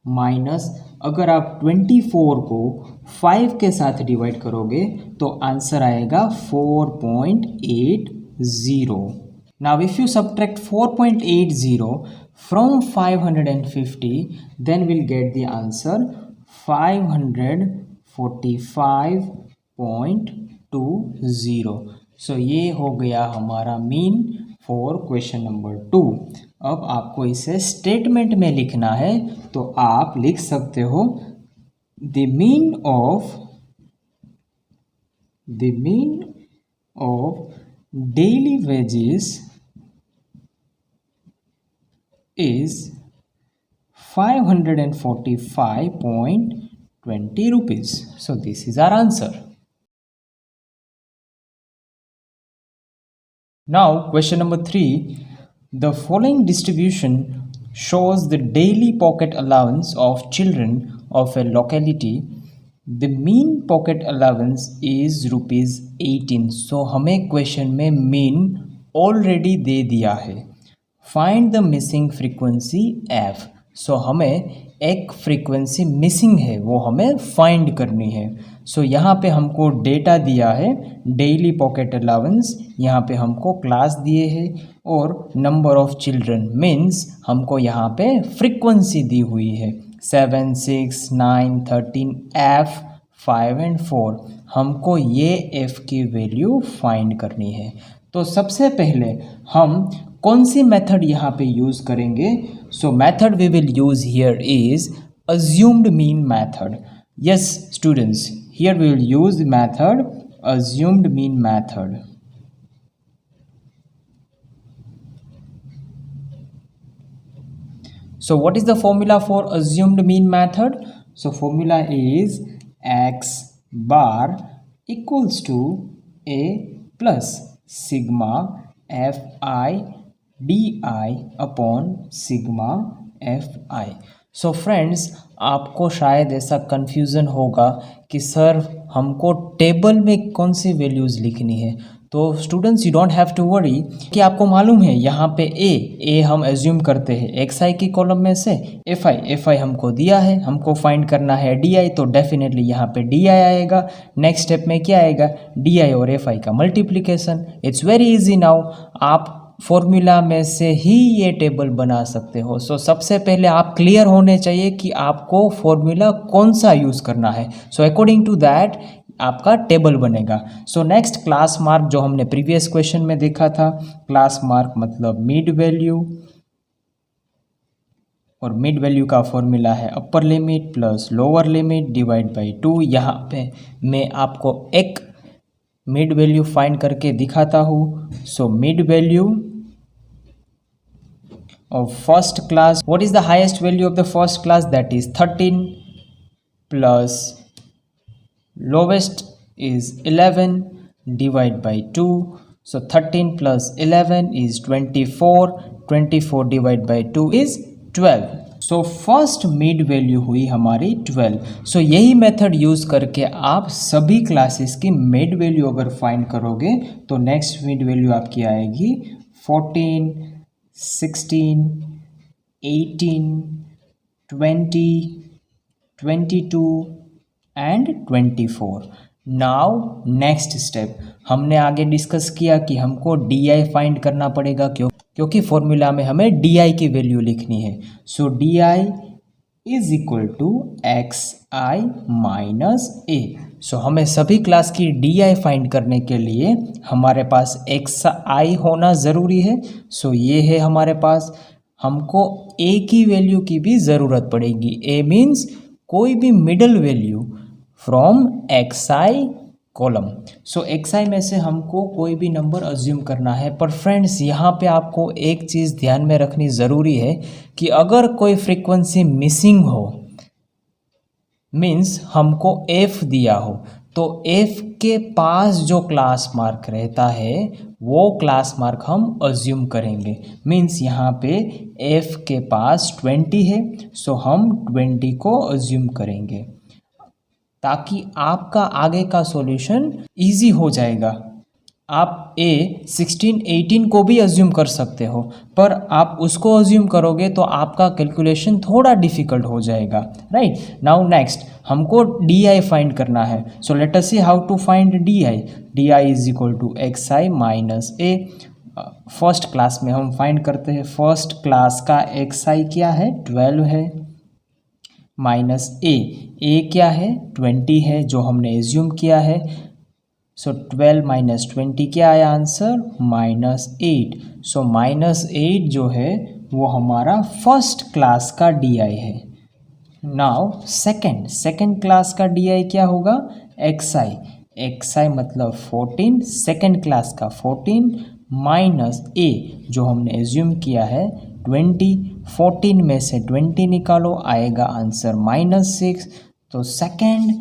minus, अगर आप 24 को 5 के साथ divide करोगे तो answer आएगा 4.80. Now if you subtract 4.80 from 550 then will get the answer 545.20. So ये हो गया हमारा मीन फॉर क्वेश्चन नंबर 2. अब आपको इसे स्टेटमेंट में लिखना है, तो आप लिख सकते हो the mean of daily wages is 545.20 rupees. So this is our answer. Now question number 3. The following distribution shows the daily pocket allowance of children of a locality. The mean pocket allowance is ₹18. So हमें question में mean already दे दिया है. Find the missing frequency f. So हमें एक frequency missing है, वो हमें find करनी है. सो यहाँ पे हमको डेटा दिया है डेली पॉकेट अलाउंस, यहाँ पे हमको क्लास दिए हैं और नंबर ऑफ चिल्ड्रन मीन्स हमको यहाँ पे फ्रीक्वेंसी दी हुई है 7, 6, 9, 13, f, 5 and 4. हमको ये f की वैल्यू फाइंड करनी है. तो सबसे पहले हम कौन सी मेथड यहाँ पे यूज़ करेंगे? So method we will use here is assumed mean method. Yes students, here we will use the method assumed mean method. So what is the formula for assumed mean method? So formula is x bar equals to a plus sigma fi di upon sigma fi. So friends, आपको शायद ऐसा confusion होगा कि sir हमको table में कौन सी values लिखनी है. तो students you don't have to worry कि आपको मालूम है यहाँ पे ए हम एज्यूम करते हैं एक्स आई की कॉलम में से, एफ आई हमको दिया है, हमको फाइंड करना है डी आई, तो डेफिनेटली यहाँ पे डी आई आएगा. नेक्स्ट स्टेप में क्या आएगा? डी आई और एफ आई का multiplication. It's very easy now. आप फॉर्मूला में से ही ये टेबल बना सकते हो. सो सबसे पहले आप क्लियर होने चाहिए कि आपको फॉर्मूला कौन सा यूज़ करना है. सो अकॉर्डिंग टू दैट आपका टेबल बनेगा. सो नेक्स्ट क्लास मार्क जो हमने प्रीवियस क्वेश्चन में देखा था, क्लास मार्क मतलब मिड वैल्यू, और मिड वैल्यू का फॉर्मूला है upper limit plus lower limit divide by 2. यहाँ पे मैं आपको एक मिड वैल्यू फाइंड करके दिखाता हूँ. सो mid value of first class, what is the highest value of the first class? That is 13 plus lowest is 11 divide by 2. So 13 plus 11 is 24. 24 divide by 2 is 12. So first mid value हुई हमारी 12. सो यही method use करके आप सभी classes की mid value अगर find करोगे तो नेक्स्ट मिड वैल्यू आपकी आएगी 14, 16, 18, 20, 22 एंड 24. नाउ नेक्स्ट स्टेप हमने आगे डिस्कस किया कि हमको DI फाइंड करना पड़ेगा क्योंकि फॉर्मूला में हमें DI की वैल्यू लिखनी है. So DI is equal to XI minus A. So हमें सभी क्लास की DI फाइंड करने के लिए हमारे पास XI होना ज़रूरी है. सो ये है हमारे पास. हमको A की वैल्यू की भी ज़रूरत पड़ेगी. A मीन्स कोई भी middle value from XI column. So XI में से हमको कोई भी नंबर अज्यूम करना है. पर फ्रेंड्स यहाँ पे आपको एक चीज़ ध्यान में रखनी ज़रूरी है कि अगर कोई फ्रीक्वेंसी मिसिंग हो मीन्स हमको F दिया हो तो F के पास जो क्लास मार्क रहता है वो क्लास मार्क हम अज्यूम करेंगे. मीन्स यहाँ पे F के पास 20 है. सो हम 20 को अज्यूम करेंगे ताकि आपका आगे का सॉल्यूशन इजी हो जाएगा. आप 16, 18 को भी अज्यूम कर सकते हो पर आप उसको अज्यूम करोगे तो आपका कैलकुलेशन थोड़ा डिफ़िकल्ट हो जाएगा. राइट. नाउ नेक्स्ट हमको DI फाइंड करना है. So let us see how to find DI. DI is equal to XI minus A. First class में हम फाइंड करते हैं. फर्स्ट क्लास का XI क्या है? 12 है माइनस A क्या है? 20 है जो हमने एज्यूम किया है. सो 12 माइनस 20 क्या आया आंसर? -8. सो -8 जो है वो हमारा फर्स्ट क्लास का DI है. नाउ सेकेंड क्लास का DI क्या होगा? XI मतलब 14, सेकेंड क्लास का 14 माइनस A जो हमने एज्यूम किया है 20. 14 में से 20 निकालो आएगा आंसर -6. तो सेकेंड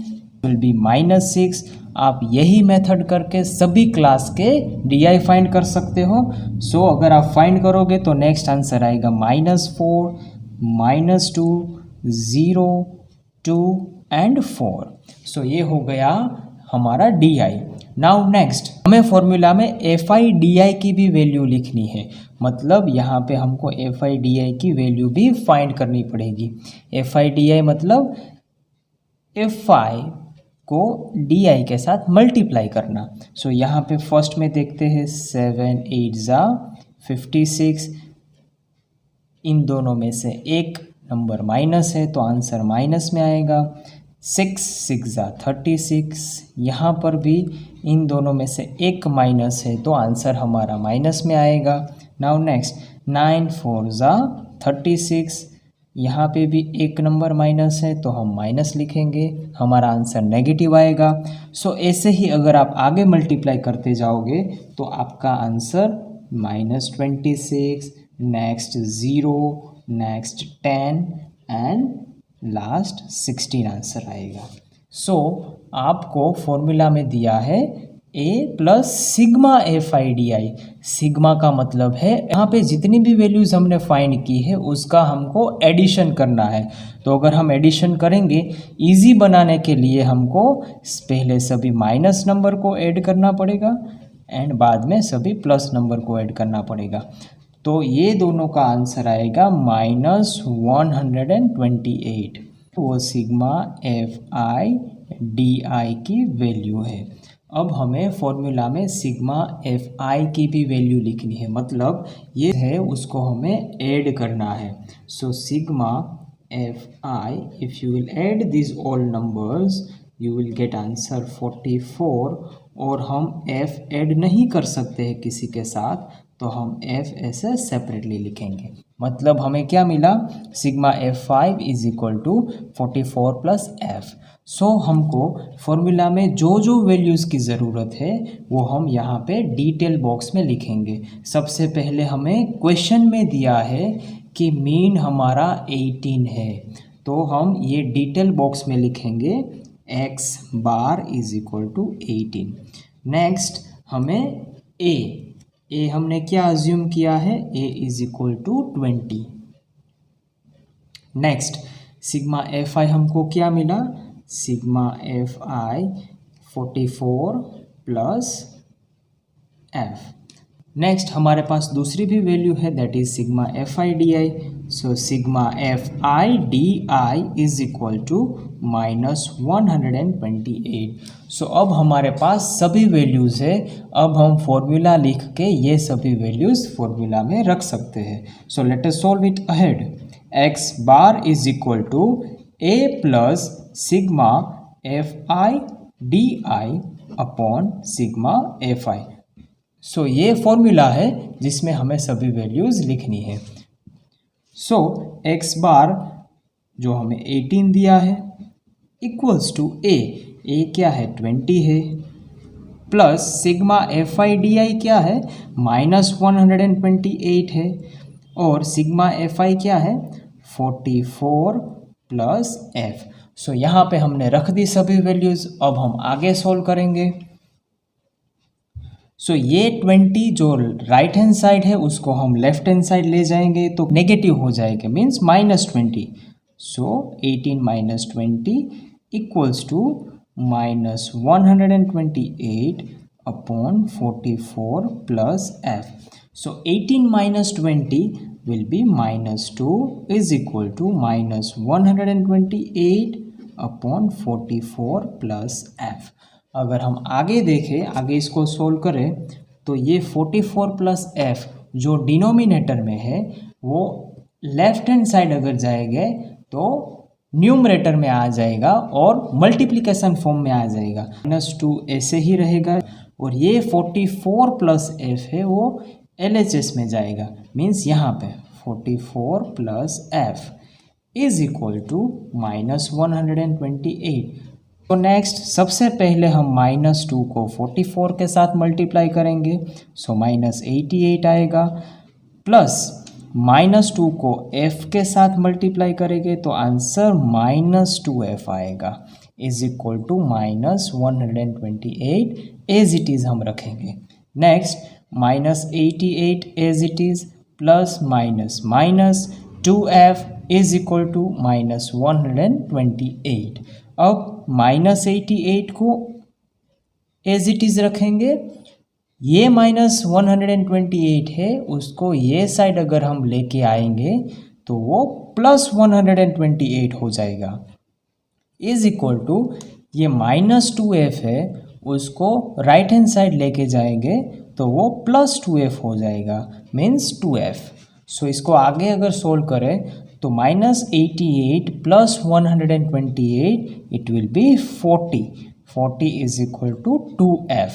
विल बी -6. आप यही मेथड करके सभी क्लास के DI फाइंड कर सकते हो. सो अगर आप फाइंड करोगे तो नेक्स्ट आंसर आएगा -4, -2, 0, 2 एंड 4. सो ये हो गया हमारा DI. नाउ नेक्स्ट हमें फॉर्मूला में FI/DI की भी वैल्यू लिखनी है. मतलब यहाँ पे हमको FI/DI की वैल्यू भी फाइंड करनी पड़ेगी. FI/DI मतलब FI को DI के साथ मल्टीप्लाई करना. सो यहाँ पे फर्स्ट में देखते हैं 7 8 ज़ा 56. इन दोनों में से एक नंबर माइनस है तो आंसर माइनस में आएगा. 6 6 ज़ा 36. यहाँ पर भी इन दोनों में से एक माइनस है तो आंसर हमारा माइनस में आएगा. नाउ नेक्स्ट 9 4 ज़ा 36. यहाँ पे भी एक नंबर माइनस है तो हम माइनस लिखेंगे, हमारा आंसर नेगेटिव आएगा. सो ऐसे ही अगर आप आगे मल्टीप्लाई करते जाओगे तो आपका answer -26, next 0, next 10 and last 16 answer आएगा. सो आपको फॉर्मूला में दिया है A plus sigma FI/DI. Sigma का मतलब है यहाँ पे जितनी भी वैल्यूज़ हमने फाइंड की है उसका हमको एडिशन करना है. तो अगर हम एडिशन करेंगे इजी बनाने के लिए हमको पहले सभी माइनस नंबर को ऐड करना पड़ेगा एंड बाद में सभी प्लस नंबर को ऐड करना पड़ेगा. तो ये दोनों का आंसर आएगा -128. वो सिग्मा FI/DI की वैल्यू है. अब हमें फॉर्मूला में सिग्मा FI की भी वैल्यू लिखनी है. मतलब ये है उसको हमें ऐड करना है. So sigma FI, if you will add this all numbers you will get answer 44. और हम F ऐड नहीं कर सकते हैं किसी के साथ तो हम F ऐसे सेपरेटली लिखेंगे. मतलब हमें क्या मिला? Sigma F5 is equal to 44 plus F. So हमको फॉर्मूला में जो जो वैल्यूज़ की ज़रूरत है वो हम यहाँ पे डिटेल बॉक्स में लिखेंगे. सबसे पहले हमें क्वेश्चन में दिया है कि मीन हमारा 18 है तो हम ये डिटेल बॉक्स में लिखेंगे X bar is equal to 18। Next हमें ए हमने क्या अज्यूम किया है, A is equal to 20। Next sigma F I हमको क्या मिला, sigma F I 44 plus F. Next हमारे पास दूसरी भी वैल्यू है that is sigma F I D I. So sigma F I D I is equal to -128। So अब हमारे पास सभी वैल्यूज़ है। अब हम फॉर्मूला लिख के ये सभी वैल्यूज़ फॉर्मूला में रख सकते हैं। So let us solve it ahead. X bar is equal to A plus sigma F I D I upon sigma F I. So ये फॉर्मूला है जिसमें हमें सभी वैल्यूज़ लिखनी है। सो एक्स बार जो हमें 18 दिया है इक्वल्स टू ए क्या है 20 है, plus sigma F I D I क्या है -128 है, और सिग्मा एफ आई क्या है 44 प्लस एफ। सो यहाँ पे हमने रख दी सभी वैल्यूज़। अब हम आगे सॉल्व करेंगे। सो ये 20 जो राइट हैंड साइड है उसको हम लेफ्ट हैंड साइड ले जाएंगे तो नेगेटिव हो जाएगा, means -20। So 18 minus 20 equals to -128 upon 44 plus F. So 18 minus 20 will be -2 is equal to -128 upon 44 plus F. अगर हम आगे देखें, आगे इसको सोल्व करें तो ये 44 प्लस एफ जो डिनोमिनेटर में है वो लेफ्ट हैंड साइड अगर जाएंगे तो न्यूमरेटर में आ जाएगा और मल्टीप्लिकेशन फॉर्म में आ जाएगा। -2 ऐसे ही रहेगा और ये 44 प्लस एफ है वो LHS में जाएगा, मीन्स यहाँ पे 44 plus F is equal to -128। तो नेक्स्ट सबसे पहले हम -2 को 44 के साथ मल्टीप्लाई करेंगे। सो -88 आएगा, प्लस -2 को f के साथ मल्टीप्लाई करेंगे तो आंसर -2f आएगा is equal to -128 as it is हम रखेंगे। Next -88 as it is plus minus 2f is equal to -128। अब -88 को एज इट इज़ रखेंगे। ये -128 है उसको ये साइड अगर हम लेके आएंगे तो वो +128 हो जाएगा इज इक्वल टू ये -2f है उसको राइट हैंड साइड लेके जाएंगे तो वो +2f हो जाएगा, मीन्स 2f। सो इसको आगे अगर सोल्व करें तो -88 प्लस 128 it will be 40 is equal to 2f।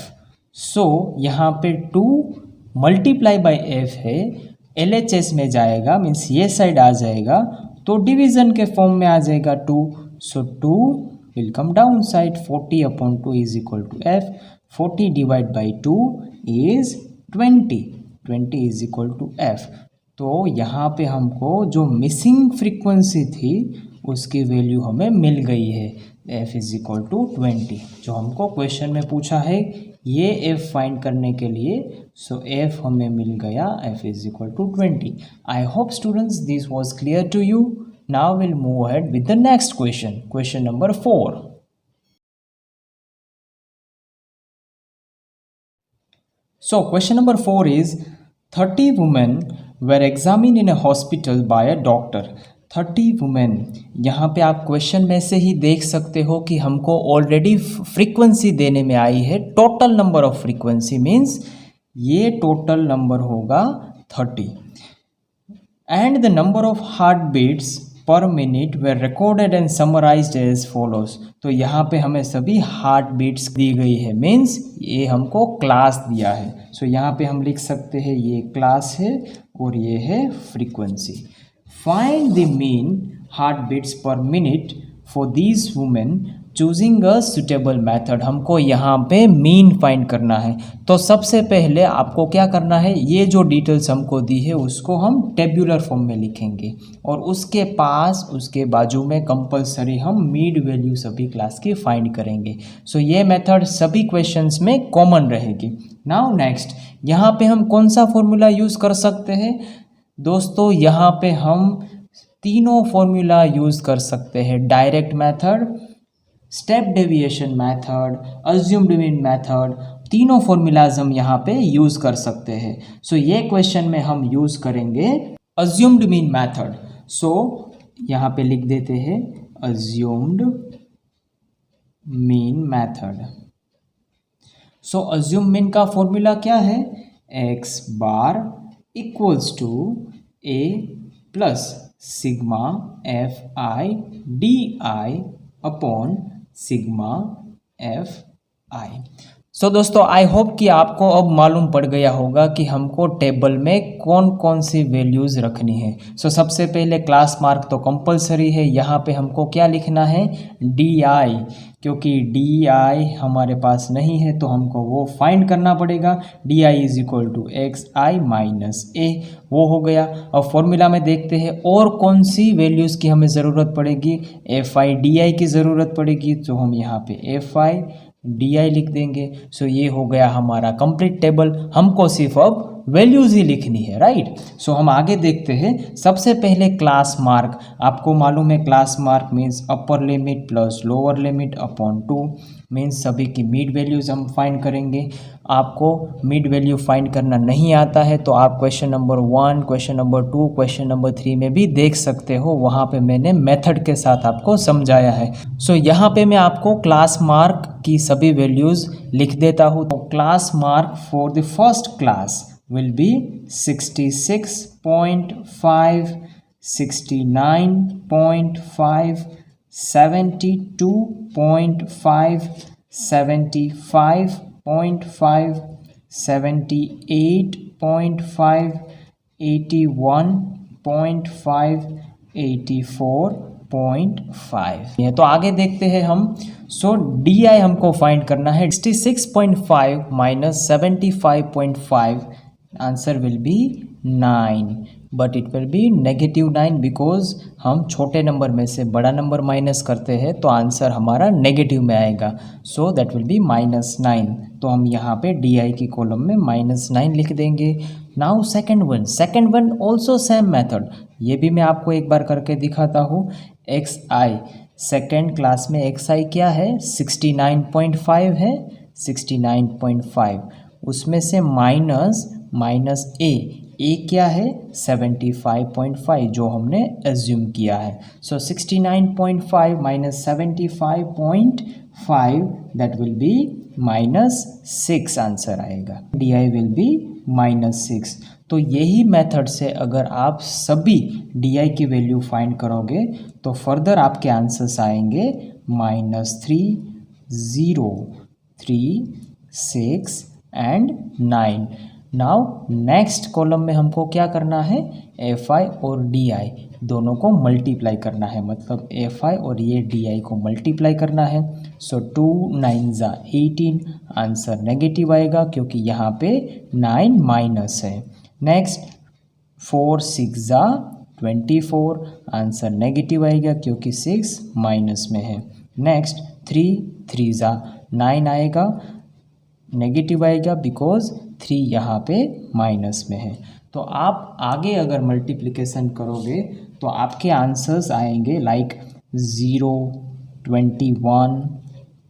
So यहाँ पे 2 मल्टीप्लाई बाई f है, LHS में जाएगा, मीन्स ये साइड आ जाएगा तो डिवीज़न के फॉर्म में आ जाएगा 2। So 2 will come down side, 40/2 is equal to f। 40 divide by 2 is 20 is equal to f। तो यहाँ पे हमको जो मिसिंग फ्रीक्वेंसी थी उसकी वैल्यू हमें मिल गई है, f इज इक्वल टू 20 जो हमको क्वेश्चन में पूछा है ये f फाइंड करने के लिए। सो f हमें मिल गया, f is equal to 20। I hope students this was clear to you. Now will move ahead with the next question, question number 4। So question number 4 is 30 women were examined in a hospital by a doctor। 30 women, यहाँ पे आप question में से ही देख सकते हो कि हमको ऑलरेडी फ्रीक्वेंसी देने में आई है। Total number of frequency means ये टोटल नंबर होगा 30 and the number of heart beats per minute were recorded and summarised as follows. तो यहाँ पे हमें सभी हार्ट बीट्स दी गई है, मीन्स ये हमको क्लास दिया है। सो यहाँ पे हम लिख सकते हैं ये क्लास है और ये है frequency. Find the mean heart beats per minute for these women choosing a suitable method, हमको यहाँ पे मीन फाइंड करना है। तो सबसे पहले आपको क्या करना है, ये जो डिटेल्स हमको दी है उसको हम टेब्यूलर फॉर्म में लिखेंगे और उसके पास उसके बाजू में कंपलसरी हम मीड वैल्यू सभी क्लास की फाइंड करेंगे। सो ये मेथड सभी क्वेश्चंस में कॉमन रहेगी। नाउ नेक्स्ट, यहाँ पे हम कौन सा फॉर्मूला यूज़ कर सकते हैं दोस्तों, यहाँ पे हम तीनों फॉर्मूला यूज़ कर सकते हैं, direct method, step deviation method, assumed mean method, तीनों फॉर्मूलाज हम यहाँ पे यूज़ कर सकते हैं। सो ये क्वेश्चन में हम यूज़ करेंगे अज्यूम्ड मीन मेथड। सो यहाँ पे लिख देते हैं assumed mean method. So assume mean का फॉर्मूला क्या है, x bar equals to A plus sigma F I D I upon sigma F I. So दोस्तों आई होप कि आपको अब मालूम पड़ गया होगा कि हमको टेबल में कौन कौन सी वैल्यूज़ रखनी है। सो सबसे पहले क्लास मार्क तो कंपलसरी है, यहाँ पे हमको क्या लिखना है, डी आई, क्योंकि डी आई हमारे पास नहीं है तो हमको वो फाइंड करना पड़ेगा। D I is equal to x I minus A, वो हो गया। अब फॉर्मूला में देखते हैं और कौन सी वैल्यूज़ की हमें ज़रूरत पड़ेगी, एफ आई डी आई की ज़रूरत पड़ेगी, तो हम यहाँ पे एफ आई डी आई लिख देंगे। सो ये हो गया हमारा कंप्लीट टेबल, हमको सिर्फ अब वैल्यूज़ ही लिखनी है, राइट। सो हम आगे देखते हैं। सबसे पहले क्लास मार्क, आपको मालूम है class mark means upper limit plus lower limit upon 2, means सभी की मिड वैल्यूज़ हम फाइंड करेंगे। आपको मिड वैल्यू फाइंड करना नहीं आता है तो आप question number 1, question number 2, question number 3 में भी देख सकते हो, वहाँ पे मैंने मेथड के साथ आपको समझाया है। सो यहाँ पे मैं आपको क्लास मार्क की सभी वैल्यूज़ लिख देता हूँ। तो class mark for the first class will be 66.5, 69.5, 72.5, 75.5, 78.5, 81.5, 84.5। तो आगे देखते हैं हम। सो डी आई हमको फाइंड करना है, 66.5 minus 75.5, answer will be 9, but it will B -9 because हम छोटे नंबर में से बड़ा नंबर माइनस करते हैं तो आंसर हमारा नेगेटिव में आएगा। सो दैट विल बी -9, तो हम यहाँ पे डी आई की कॉलम में -9 लिख देंगे। Now second one also same method, ये भी मैं आपको एक बार करके दिखाता हूँ। एक्स आई, सेकेंड क्लास में एक्स आई क्या है, 69.5 है, 69.5, उसमें से माइनस ए क्या है, 75.5 जो हमने एज्यूम किया है। So 69.5 minus 75.5 that will be -6, answer आएगा। D I will be -6। तो यही मेथड से अगर आप सभी डी आई की वैल्यू फाइंड करोगे तो फर्दर आपके आंसर्स आएंगे -3, 0, 3, 6 एंड 9। नाउ नेक्स्ट कॉलम में हमको क्या करना है, एफ आई और डी आई दोनों को मल्टीप्लाई करना है, मतलब एफ आई और ये डी आई को मल्टीप्लाई करना है। सो 2 9 ज़ा 18, आंसर नेगेटिव आएगा क्योंकि यहाँ पे 9 माइनस है। नेक्स्ट 4 6 ज़ा 24, आंसर नेगेटिव आएगा क्योंकि 6 माइनस में है। नेक्स्ट 3 3 ज़ा 9 आएगा, नेगेटिव आएगा बिकॉज 3 यहाँ पे माइनस में है। तो आप आगे अगर मल्टीप्लिकेशन करोगे तो आपके आंसर्स आएंगे लाइक 0, 21,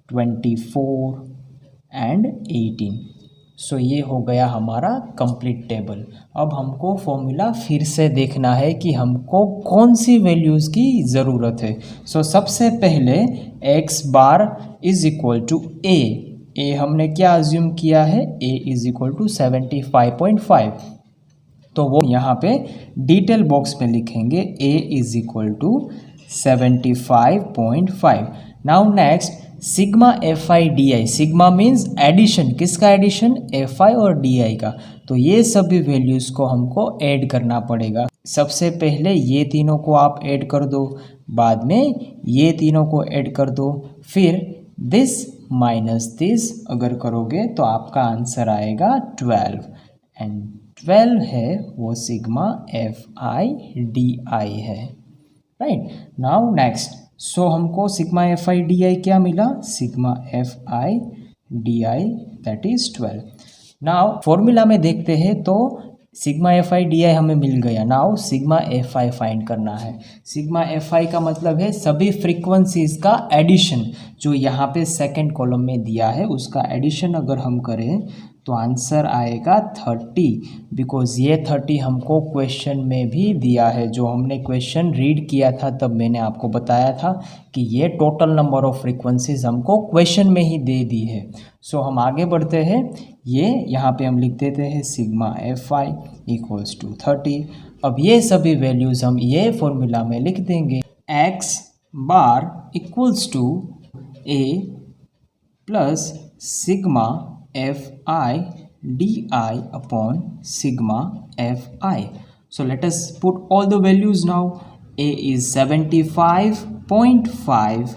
24 एंड 18। सो ये हो गया हमारा कंप्लीट टेबल। अब हमको फॉर्मूला फिर से देखना है कि हमको कौन सी वैल्यूज़ की ज़रूरत है। सो सबसे पहले x bar is equal to A हमने क्या अज्यूम किया है, a इज इक्वल टू 75.5, तो वो यहाँ पे डिटेल बॉक्स में लिखेंगे a is equal to 75.5। Now next sigma F I D I, sigma means addition, किसका एडिशन, एफ आई और डी आई का। तो ये सभी वैल्यूज़ को हमको ऐड करना पड़ेगा। सबसे पहले ये तीनों को आप ऐड कर दो, बाद में ये तीनों को ऐड कर दो, फिर दिस माइनस दिस अगर करोगे तो आपका आंसर आएगा 12 एंड 12 है वो sigma F I D I है, राइट। नाउ नेक्स्ट, सो हमको sigma F I D I क्या मिला, sigma F I D I that is 12। Now formula में देखते हैं तो sigma F I D I हमें मिल गया। Now sigma F I find करना है। सिग्मा एफ आई का मतलब है सभी फ्रीक्वेंसीज का एडिशन, जो यहाँ पे सेकंड कॉलम में दिया है उसका एडिशन अगर हम करें तो आंसर आएगा 30, बिकॉज ये 30 हमको क्वेश्चन में भी दिया है। जो हमने क्वेश्चन रीड किया था तब मैंने आपको बताया था कि ये टोटल नंबर ऑफ फ्रीक्वेंसीज हमको क्वेश्चन में ही दे दी है। सो हम आगे बढ़ते हैं, ये यहाँ पे हम लिख देते हैं sigma F I equals to 30। अब ये सभी वैल्यूज़ हम ये फॉर्मूला में लिख देंगे, X bar equals to A plus sigma F I D I upon sigma F I. So let us put all the values now. A is 75.5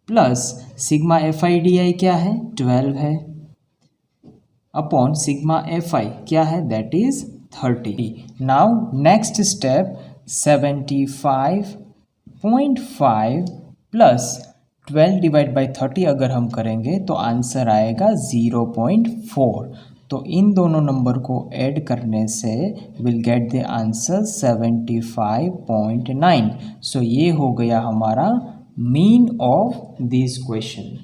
plus sigma FI क्या है 12 है अपॉन सिग्मा FI क्या है that is 30. Now next step 75.5 plus 12 divide by 30 अगर हम करेंगे तो answer आएगा 0.4। तो इन दोनों नंबर को ऐड करने से विल गेट द आंसर 75.9। सो ये हो गया हमारा mean of this question.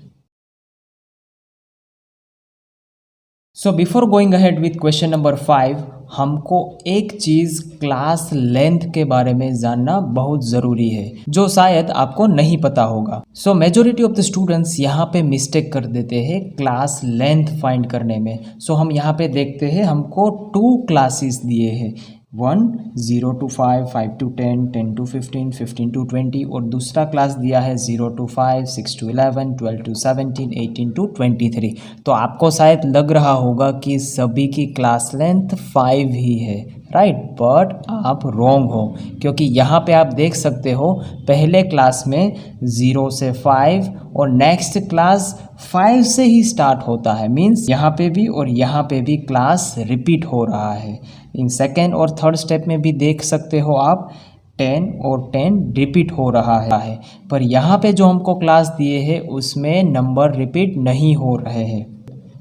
So before going ahead with question number 5, हमको एक चीज़ क्लास लेंथ के बारे में जानना बहुत ज़रूरी है जो शायद आपको नहीं पता होगा। सो मेजॉरिटी ऑफ द स्टूडेंट्स यहाँ पे मिस्टेक कर देते हैं क्लास लेंथ फाइंड करने में। सो हम यहाँ पे देखते हैं हमको 2 क्लासेस दिए हैं, 1 0 to 5, 5 to 10, 10 to 15, 15 to 20 और दूसरा क्लास दिया है 0 to 5, 6 to 11, 12 to 17, 18 to 23। तो आपको शायद लग रहा होगा कि सभी की क्लास लेंथ 5 ही है, राइट, बट आप रॉन्ग हो, क्योंकि यहाँ पे आप देख सकते हो पहले क्लास में 0 से 5 और नेक्स्ट क्लास 5 से ही स्टार्ट होता है। मीन्स यहाँ पे भी और यहाँ पे भी क्लास रिपीट हो रहा है। इन सेकेंड और थर्ड स्टेप में भी देख सकते हो आप 10 और 10 रिपीट हो रहा है, पर यहाँ पे जो हमको क्लास दिए हैं उसमें नंबर रिपीट नहीं हो रहे हैं।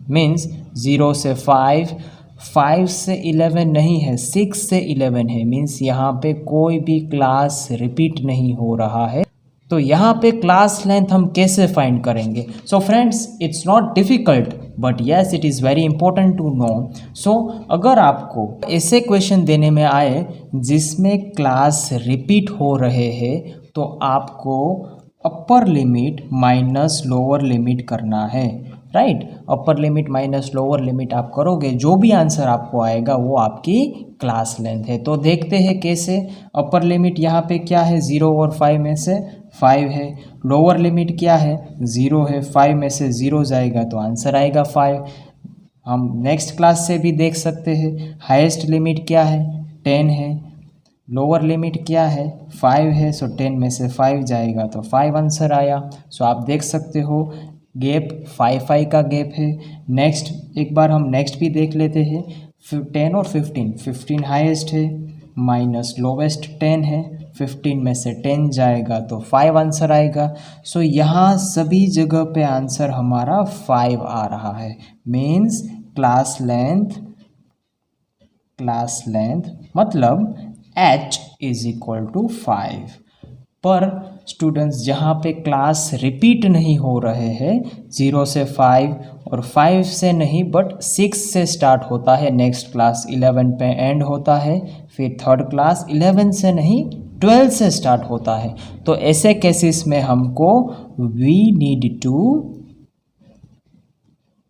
मीन्स 0 से 5, 5 से 11 नहीं है, 6 से 11 है। मीन्स यहाँ पे कोई भी क्लास रिपीट नहीं हो रहा है। तो यहाँ पे क्लास लेंथ हम कैसे फाइंड करेंगे? So friends, it's not difficult but yes it is very important to know. So अगर आपको ऐसे क्वेश्चन देने में आए जिसमें क्लास रिपीट हो रहे हैं तो आपको upper limit minus lower limit करना है, right. Upper limit minus lower limit आप करोगे, जो भी आंसर आपको आएगा वो आपकी क्लास लेंथ है। तो देखते हैं कैसे। अपर लिमिट यहाँ पे क्या है, 0 और 5 में से 5 है। लोअर लिमिट क्या है, 0 है, 5 में से 0 जाएगा तो आंसर आएगा 5। हम नेक्स्ट क्लास से भी देख सकते हैं। हाईएस्ट लिमिट क्या है, 10 है। लोअर लिमिट क्या है, 5 है, सो 10 में से 5 जाएगा तो 5 आंसर आया। सो आप देख सकते हो गैप 5 का गैप है। नेक्स्ट एक बार हम नेक्स्ट भी देख लेते हैं। 10 और 15 हाईएस्ट है माइनस लोवेस्ट 10 है, 15 में से 10 जाएगा तो 5 आंसर आएगा। सो यहाँ सभी जगह पे आंसर हमारा 5 आ रहा है। मीन्स क्लास लेंथ मतलब h इज इक्वल टू 5। पर स्टूडेंट्स जहाँ पे क्लास रिपीट नहीं हो रहे हैं, 0 से 5 और 5 से नहीं बट 6 से स्टार्ट होता है, नेक्स्ट क्लास 11 पे एंड होता है, फिर थर्ड क्लास 11 से नहीं 12 से स्टार्ट होता है। तो ऐसे केसेस में हमको वी नीड टू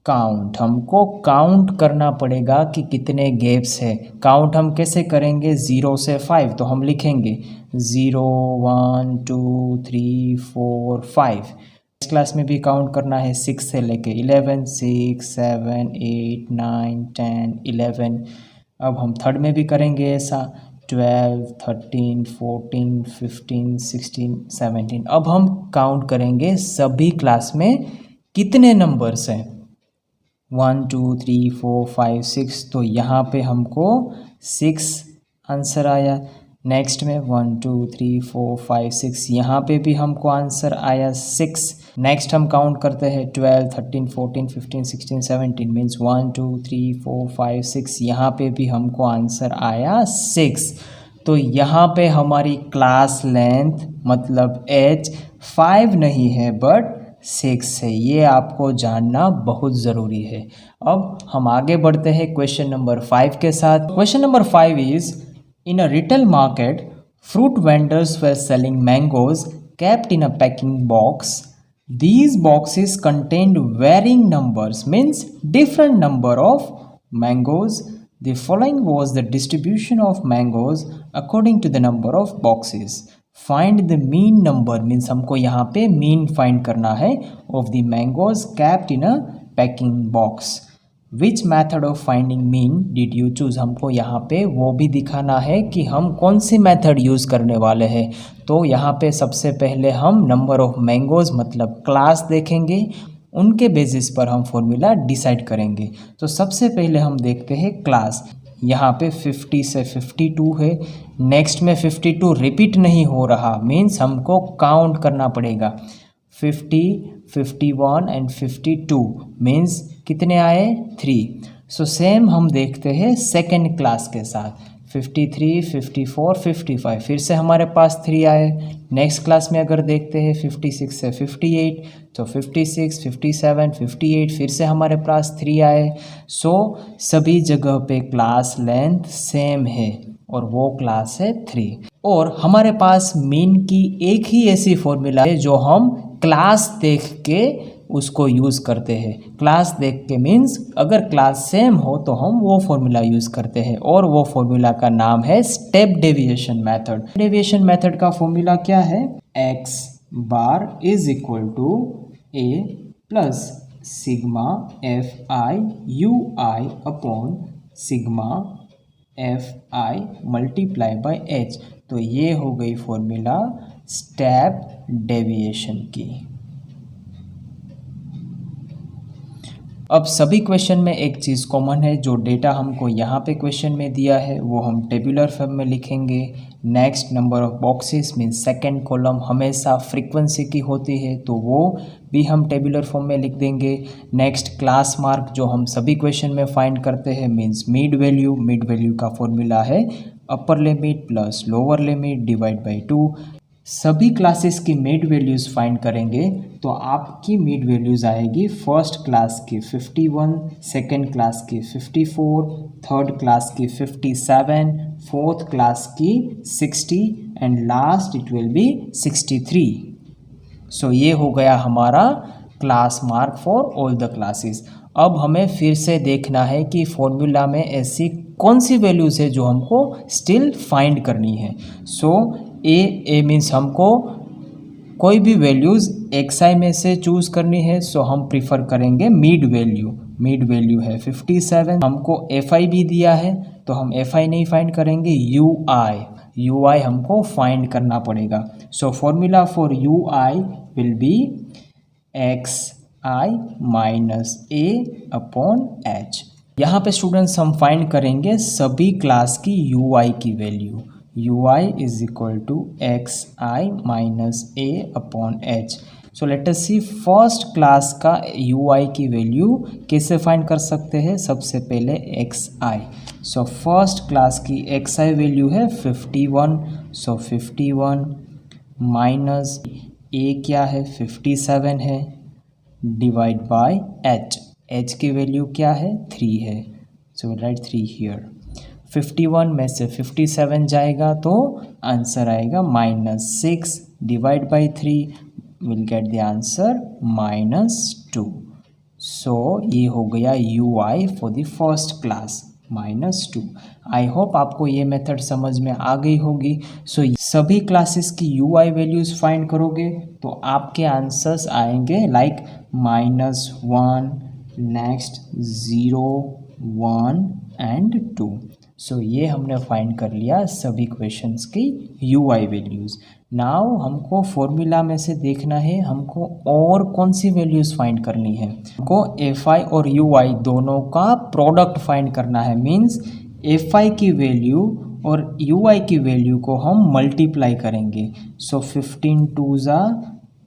काउंट, हमको काउंट करना पड़ेगा कि कितने गैप्स है। काउंट हम कैसे करेंगे, 0 से 5 तो हम लिखेंगे 0 1 2 3 4 5। इस क्लास में भी काउंट करना है 6 से लेके 11, 6 7 8 9 10 11। अब हम थर्ड में भी करेंगे ऐसा, 12, 13, 14, 15, 16, 17। अब हम काउंट करेंगे सभी क्लास में कितने नंबर्स हैं। 1, 2, 3, 4, 5, 6, तो यहाँ पे हमको 6 आंसर आया। नेक्स्ट में 1, 2, 3, 4, 5, 6, यहाँ पे भी हमको आंसर आया 6। नेक्स्ट हम काउंट करते हैं 12, 13, 14, 15, 16, 17 मीन्स 1, 2, 3, 4, 5, 6, यहाँ पे भी हमको आंसर आया 6। तो यहाँ पे हमारी क्लास लेंथ मतलब एज 5 नहीं है बट 6 है। ये आपको जानना बहुत ज़रूरी है। अब हम आगे बढ़ते हैं क्वेश्चन नंबर 5 के साथ। Question number 5 is in a retail market fruit vendors were selling mangoes kept in a packing box. These boxes contained varying numbers means different number of mangoes. The following was the distribution of mangoes according to the number of boxes. Find the mean number means हमको यहाँ पे mean find करना है of the mangoes kept in a packing box. Which method of finding mean did you choose, हमको यहाँ पे वो भी दिखाना है कि हम कौन सी मेथड यूज़ करने वाले हैं। तो यहाँ पे सबसे पहले हम नंबर ऑफ मैंगोज़ मतलब क्लास देखेंगे, उनके बेसिस पर हम फॉर्मूला डिसाइड करेंगे। तो सबसे पहले हम देखते हैं क्लास। यहाँ पे 50 से 52 है। नेक्स्ट में 52 रिपीट नहीं हो रहा मीन्स हमको काउंट करना पड़ेगा। 50, 51 एंड 52 मीन्स कितने आए 3। सो सेम हम देखते हैं सेकेंड क्लास के साथ 53, 54, 55 फिर से हमारे पास 3 आए। नेक्स्ट क्लास में अगर देखते हैं 56 से 58 तो 56, 57, 58 फिर से हमारे पास 3 आए। सो सभी जगह पे क्लास लेंथ सेम है और वो क्लास है 3। और हमारे पास मीन की एक ही ऐसी फॉर्मूला है जो हम क्लास देख के उसको यूज़ करते हैं। क्लास देख के मीन्स अगर क्लास सेम हो तो हम वो फॉर्मूला यूज़ करते हैं और वो फॉर्मूला का नाम है step deviation method. Deviation method का फॉर्मूला क्या है, x bar is equal to a plus sigma F I you I upon sigma F I multiply by H. तो ये हो गई फॉर्मूला स्टेप डेविएशन की। अब सभी क्वेश्चन में एक चीज़ कॉमन है, जो डेटा हमको यहाँ पे क्वेश्चन में दिया है वो हम टेबुलर फॉर्म में लिखेंगे। Next number of boxes means second column हमेशा फ्रीक्वेंसी की होती है तो वो भी हम टेबुलर फॉर्म में लिख देंगे। नेक्स्ट क्लास मार्क जो हम सभी क्वेश्चन में फाइंड करते हैं means mid value. Mid value का फॉर्मूला है upper limit plus lower limit divide by 2। सभी क्लासेस की मिड वैल्यूज़ फाइंड करेंगे तो आपकी मिड वैल्यूज़ आएगी फर्स्ट क्लास की 51, सेकंड क्लास की 54, थर्ड क्लास की 57, फोर्थ क्लास की 60 and last it will B 63। सो ये हो गया हमारा class mark for all the classes. अब हमें फिर से देखना है कि फॉर्मूला में ऐसी कौन सी वैल्यूज़ है जो हमको स्टिल फाइंड करनी है। सो ए मीन्स हमको कोई भी वैल्यूज़ xi में से चूज़ करनी है। सो हम प्रीफर करेंगे मिड वैल्यू। मिड वैल्यू है 57। हमको fi भी दिया है तो हम fi नहीं फाइंड करेंगे, ui हमको फाइंड करना पड़ेगा। सो formula for ui will be xi minus a upon h। यहाँ पे स्टूडेंट्स हम फाइंड करेंगे सभी क्लास की ui की value. ui is equal to xi minus a upon h। So let us see first class का ui की value कैसे फाइंड कर सकते हैं। सबसे पहले xi। सो फर्स्ट क्लास की xi वैल्यू है 51। सो 51 माइनस a क्या है 57 है डिवाइड बाय h की वैल्यू क्या है 3 है। सो राइट 3 हियर। 51 में से 57 जाएगा तो आंसर आएगा -6 divide by 3 will get the answer -2। सो ये हो गया ui for the first class -2। I hope आपको ये मेथड समझ में आ गई होगी। सो सभी क्लासेस की ui वैल्यूज़ फाइंड करोगे तो आपके आंसर्स आएंगे लाइक -1, नेक्स्ट 0, 1 एंड 2। सो ये हमने फाइंड कर लिया सभी क्वेश्चंस की UI वैल्यूज़। नाउ हमको फॉर्मूला में से देखना है हमको और कौन सी वैल्यूज़ फाइंड करनी है। हमको FI और UI दोनों का प्रोडक्ट फाइंड करना है। मीन्स FI की वैल्यू और UI की वैल्यू को हम मल्टीप्लाई करेंगे। सो 15 2 ज़ा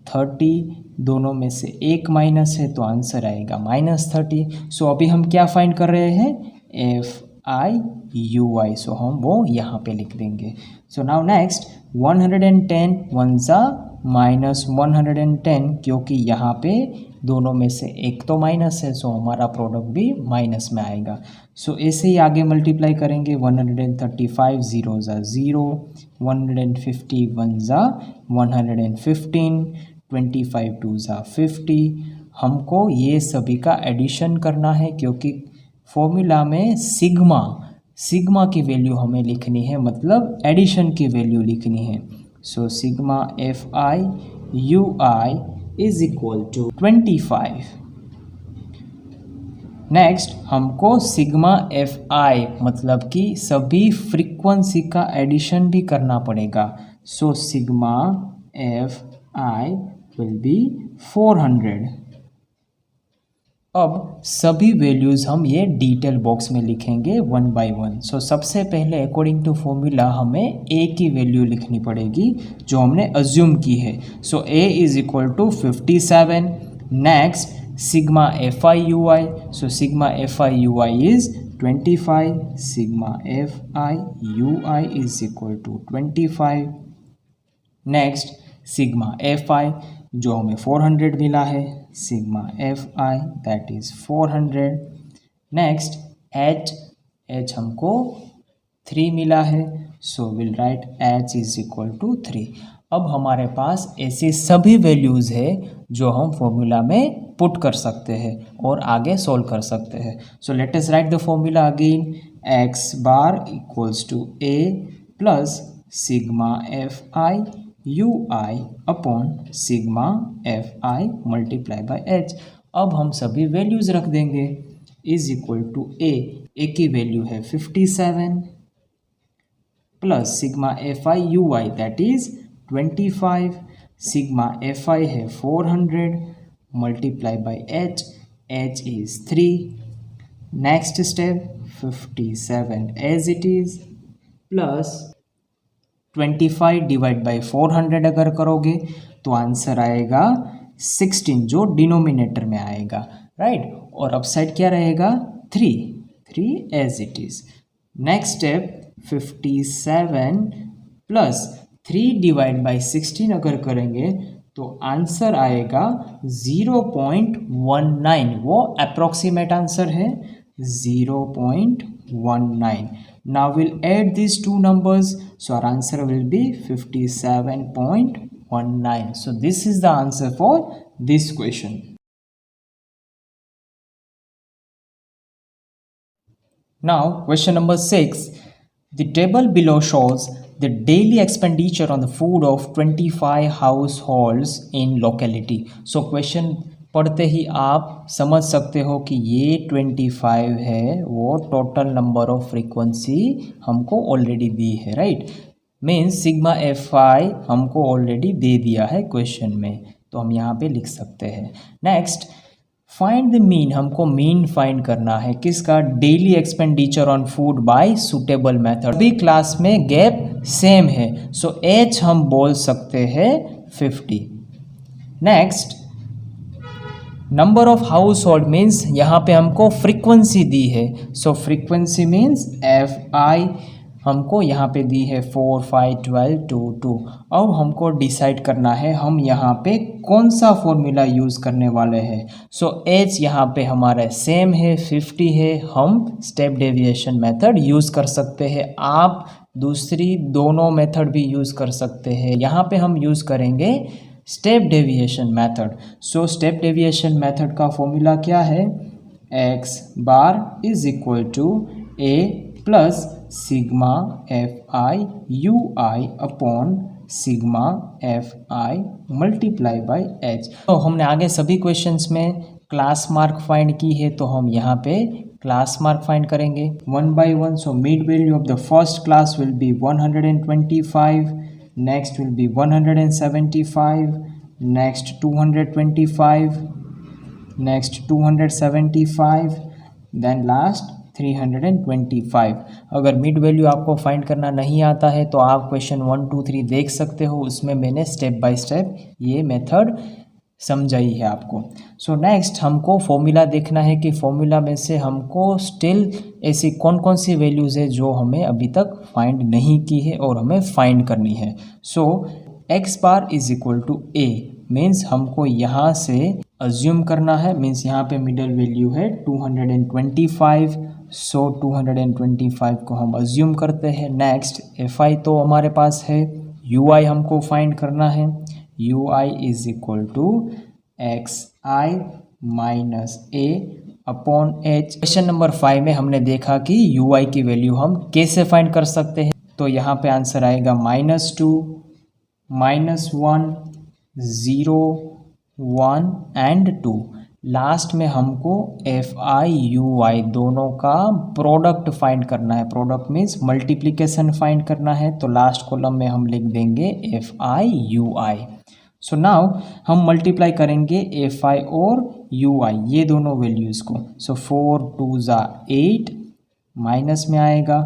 30, दोनों में से एक माइनस है तो आंसर आएगा -30। सो अभी हम क्या फाइंड कर रहे हैं, FI UI। सो हम वो यहाँ पे लिख देंगे। सो नाउ नेक्स्ट 110 1 ज़ा -110, क्योंकि यहाँ पे दोनों में से एक तो माइनस है, सो हमारा प्रोडक्ट भी माइनस में आएगा। सो ऐसे ही आगे मल्टीप्लाई करेंगे। 135 0 ज़ा 0, 150 1 ज़ा 115, 25 2 ज़ा 50। हमको ये सभी का एडिशन करना है, क्योंकि फॉर्मूला में सिग्मा की वैल्यू हमें लिखनी है, मतलब एडिशन की वैल्यू लिखनी है। So sigma FI UI is equal to 25। Next हमको सिग्मा FI मतलब कि सभी फ्रीक्वेंसी का एडिशन भी करना पड़ेगा। सो सिग्मा FI विल बी 400। अब सभी वैल्यूज़ हम ये डिटेल बॉक्स में लिखेंगे 1 बाय 1। सो सबसे पहले अकॉर्डिंग टू फॉर्मूला हमें A की वैल्यू लिखनी पड़ेगी जो हमने अज्यूम की है। So A is equal to 57। Next sigma FI UI, so sigma FI UI is 25। Sigma FI UI is equal to 25। Next sigma FI जो हमें 400 मिला है, sigma FI that is 400। Next H हमको 3 मिला है, so will write H is equal to 3। अब हमारे पास ऐसी सभी वैल्यूज़ है जो हम फॉर्मूला में पुट कर सकते हैं और आगे सॉल्व कर सकते हैं। So let us write the formula again. x bar equals to A plus sigma FI UI upon sigma FI multiply by H। अब हम सभी वैल्यूज़ रख देंगे। इज इक्वल टू A की वैल्यू है 57 plus sigma FI UI that is 25। Sigma FI है 400 multiply by H is 3। Next step 57 as it is plus 25 divide by 400 अगर करोगे तो आंसर आएगा 16 जो डिनोमिनेटर में आएगा, राइट। और अप साइड क्या रहेगा 3 as it is. Next step 57 plus 3 divide by 16 अगर करेंगे तो आंसर आएगा 0.19। वो अप्रोक्सीमेट आंसर है 0.19। Now we'll add these two numbers, so our answer will be 57.19. So this is the answer for this question. Now question number 6. The table below shows the daily expenditure on the food of 25 households in locality. So question पढ़ते ही आप समझ सकते हो कि ये 25 है वो total number of frequency हमको ऑलरेडी दी है, राइट। मीन्स सिग्मा FI हमको ऑलरेडी दे दिया है क्वेश्चन में, तो हम यहाँ पे लिख सकते हैं। नेक्स्ट फाइंड द मीन, हमको मीन फाइंड करना है किसका, daily expenditure on food by suitable method. अभी क्लास में गैप सेम है, सो H हम बोल सकते हैं 50। Next number of house hold means यहाँ पे हमको फ्रीक्वेंसी दी है, सो फ्रीक्वेंसी मीन्स FI हमको यहाँ पे दी है 4 5 12 2 2। अब हमको डिसाइड करना है हम यहाँ पे कौन सा फॉर्मूला यूज़ करने वाले हैं। सो H यहाँ पे हमारा सेम है 50 है, हम स्टेप डेविएशन मेथड यूज़ कर सकते हैं। आप दूसरी दोनों मेथड भी यूज़ कर सकते हैं। यहाँ पे हम यूज़ करेंगे step deviation method. So step deviation method का फॉर्मूला क्या है, x bar is equal to A plus sigma FI UI upon sigma FI multiply by H। तो हमने आगे सभी क्वेश्चंस में क्लास मार्क फाइंड की है, तो हम यहाँ पे क्लास मार्क फाइंड करेंगे 1 by 1. So mid value of the first class will be 125, next will be 175, next 225, next 275, then last 325. अगर मिड वैल्यू आपको फाइंड करना नहीं आता है तो आप क्वेश्चन 1, 2, 3 देख सकते हो, उसमें मैंने स्टेप बाय स्टेप ये मेथड समझाई है आपको. सो नेक्स्ट हमको फॉर्मूला देखना है कि फॉर्मूला में से हमको स्टिल ऐसी कौन कौन सी वैल्यूज़ है जो हमें अभी तक फाइंड नहीं की है और हमें फाइंड करनी है. So x bar is equal to A means हमको यहाँ से अज्यूम करना है, मीन्स यहाँ पे मिडल वैल्यू है 225. सो 225 को हम अज्यूम करते हैं. नेक्स्ट एफ आई तो हमारे पास है, यू आई हमको फाइंड करना है. You I is equal to x I minus A upon H. Question number 5 में हमने देखा कि यू आई की वैल्यू हम कैसे फाइंड कर सकते हैं. तो यहाँ पे आंसर आएगा -2, -1, 0, 1 एंड 2. लास्ट में हमको एफ आई यू आई दोनों का प्रोडक्ट फाइंड करना है. प्रोडक्ट मीन्स मल्टीप्लिकेशन फाइंड करना है. तो लास्ट कॉलम में हम लिख देंगे F I you I. So now हम मल्टीप्लाई करेंगे एफ आई और यू आई ये दोनों वैल्यूज़ को. सो 4 2 ज़ा 8 माइनस में आएगा,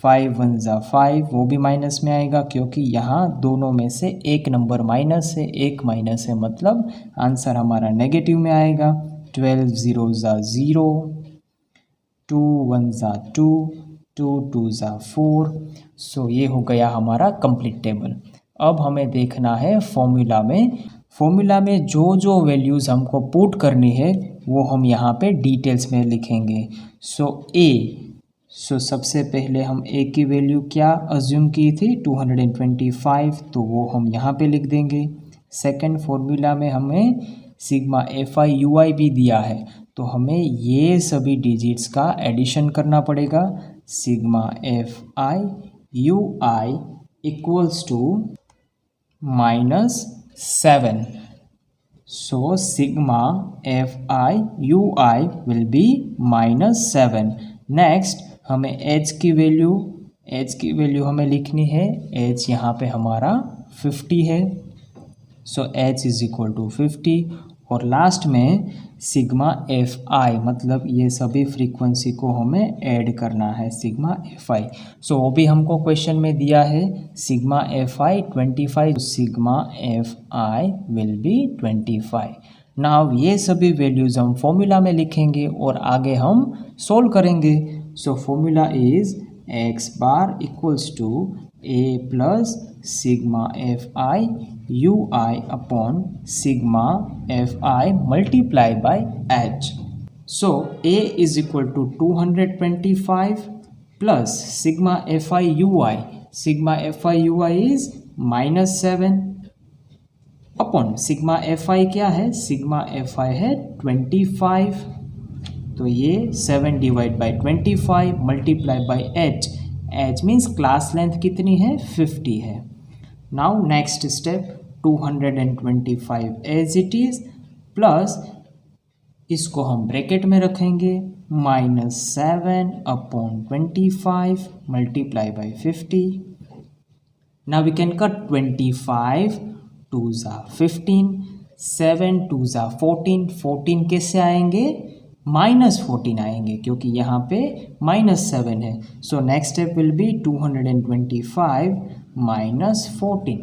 5 1 ज़ा 5 वो भी माइनस में आएगा क्योंकि यहाँ दोनों में से एक नंबर माइनस है, एक माइनस है, मतलब आंसर हमारा नेगेटिव में आएगा. 12 0 ज़ा 0, 2 1 ज़ा 2, 2 2 ज़ा 4. सो ये हो गया हमारा कंप्लीट टेबल. अब हमें देखना है फॉर्मूला में. फॉर्मूला में जो जो वैल्यूज़ हमको पुट करनी है वो हम यहाँ पे डिटेल्स में लिखेंगे. सो सबसे पहले हम ए की वैल्यू क्या अज्यूम की थी 225, तो वो हम यहाँ पे लिख देंगे. सेकंड फॉर्मूला में हमें सिग्मा एफ आई यू आई भी दिया है तो हमें ये सभी डिजिट्स का एडिशन करना पड़ेगा. Sigma F I you I equals to -7. So sigma F I you I will be -7. Next हमें h की वैल्यू हमें लिखनी है. h यहाँ पे हमारा 50 है. So h is equal to 50. और लास्ट में सिग्मा एफ आई मतलब ये सभी फ्रीक्वेंसी को हमें ऐड करना है सिग्मा एफ आई. सो वो भी हमको क्वेश्चन में दिया है sigma F I 25. Sigma F I will B 25. Now ये सभी वैल्यूज़ हम फॉर्मूला में लिखेंगे और आगे हम सोल्व करेंगे. So formula is x bar equals to A plus sigma F I you I upon sigma F I multiply by H. So A is equal to 225 plus sigma F I you I. Sigma F I you I is -7 upon sigma F I क्या है, sigma F I है 25. तो ये 7 divide by 25 multiply by H. H means class length कितनी है 50 है. Now next step 225 as it is plus इसको हम ब्रैकेट में रखेंगे -7 upon 25 multiply by 50. Now we can cut 25 2 ज़ा 15, 7 2 ज़ा 14. 14 कैसे आएंगे, -14 आएंगे क्योंकि यहाँ पे -7 है. So next step will be 225 -14.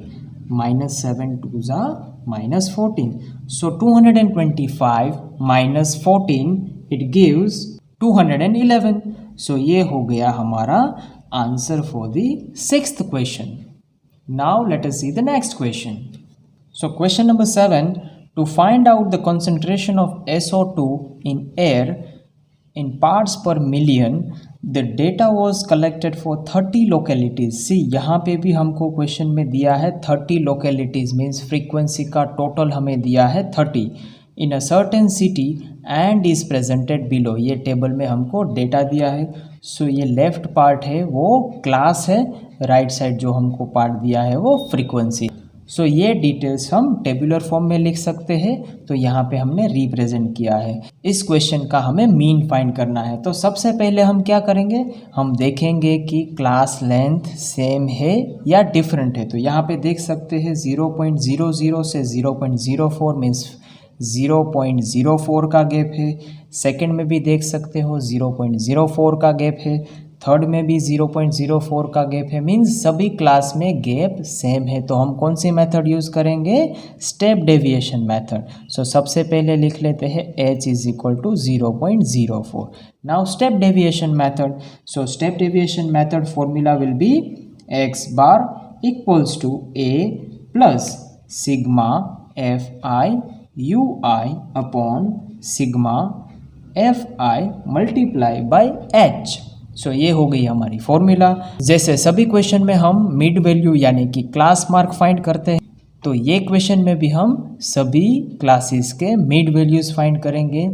-7 2 ज़ा -14. सो 225 -14 इट गिव्स 211. सो ये हो गया हमारा answer for the 6th question. Now let us see the next question. So question number 7. To find out the concentration of SO2 in air in parts per million, the data was collected for 30 localities. See, यहाँ पे भी हमको question में दिया है 30 localities means frequency का total हमें दिया है 30 in a certain city and is presented below. ये टेबल में हमको डेटा दिया है. सो ये लेफ्ट पार्ट है वो क्लास है, राइट साइड जो हमको पार्ट दिया है वो फ्रीक्वेंसी. सो ये डिटेल्स हम टेबुलर फॉर्म में लिख सकते हैं, तो यहाँ पे हमने रिप्रेजेंट किया है। इस क्वेश्चन का हमें मीन फाइंड करना है। तो सबसे पहले हम क्या करेंगे, हम देखेंगे कि क्लास लेंथ सेम है या डिफरेंट है। तो यहाँ पे देख सकते हैं 0.00 से 0.04 मीन्स 0.04 का गैप है। सेकंड में भी देख सकते हो 0.04 का गैप है। थर्ड में भी 0.04 का गैप है, मीन्स सभी क्लास में गैप सेम है। तो हम कौन सी मेथड यूज़ करेंगे, स्टेप डेविएशन मेथड। सो सबसे पहले लिख लेते हैं h is equal to 0.04। Now step deviation method. So step deviation method formula will be x bar equals to a plus sigma fi ui upon sigma fi multiply by h। So ये हो गई हमारी formula. जैसे सभी question में हम mid value यानी कि क्लास मार्क फाइंड करते हैं, तो ये क्वेश्चन में भी हम सभी क्लासेस के मिड वैल्यूज फाइंड करेंगे।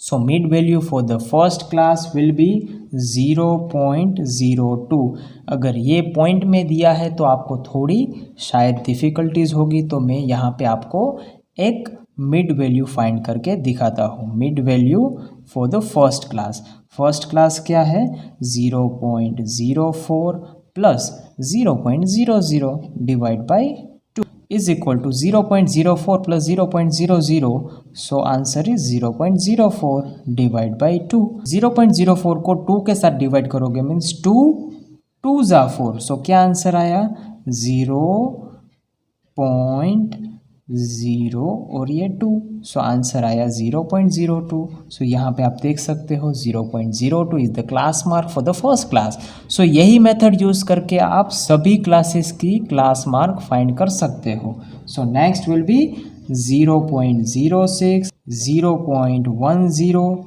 सो mid value for the first class will B 0.02। अगर ये पॉइंट में दिया है तो आपको थोड़ी शायद डिफ़िकल्टीज होगी, तो मैं यहाँ पे आपको एक मिड वैल्यू फाइंड करके दिखाता हूँ। Mid value for the first class. First class क्या है, 0.04 plus 0.00 divide by 2 is equal to 0.04 plus 0.00। So answer is 0.04 divide by 2। 0.04 को 2 के साथ डिवाइड करोगे मीन्स 2 2 ज़ा 4। सो क्या आंसर आया, 0.0 और ये 2। सो आंसर आया 0.02। सो यहाँ पे आप देख सकते हो 0.02 is the class mark for the first class. So यही मेथड यूज़ करके आप सभी क्लासेस की क्लास मार्क फाइंड कर सकते हो। So next will B 0.06, 0.10,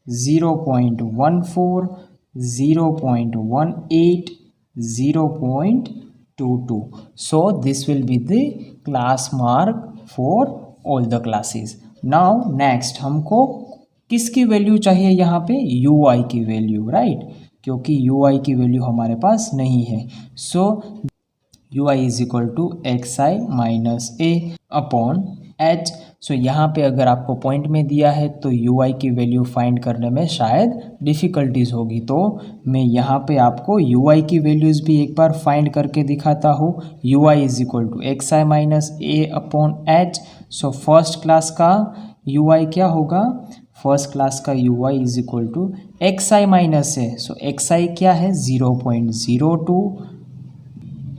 0.14, 0.18, 0.22. So this will be the class mark for all the classes. Now next हमको किसकी वैल्यू चाहिए, यहाँ पे ui की वैल्यू, राइट, क्योंकि ui की वैल्यू हमारे पास नहीं है। So ui is equal to xi minus a upon h। So यहाँ पे अगर आपको पॉइंट में दिया है तो ui की वैल्यू फाइंड करने में शायद डिफ़िकल्टीज होगी, तो मैं यहाँ पे आपको ui की वैल्यूज़ भी एक बार फाइंड करके दिखाता हूँ। ui is equal to xi minus a upon h। So first class का ui क्या होगा, फर्स्ट क्लास का ui is equal to xi minus a। So xi क्या है, 0.02,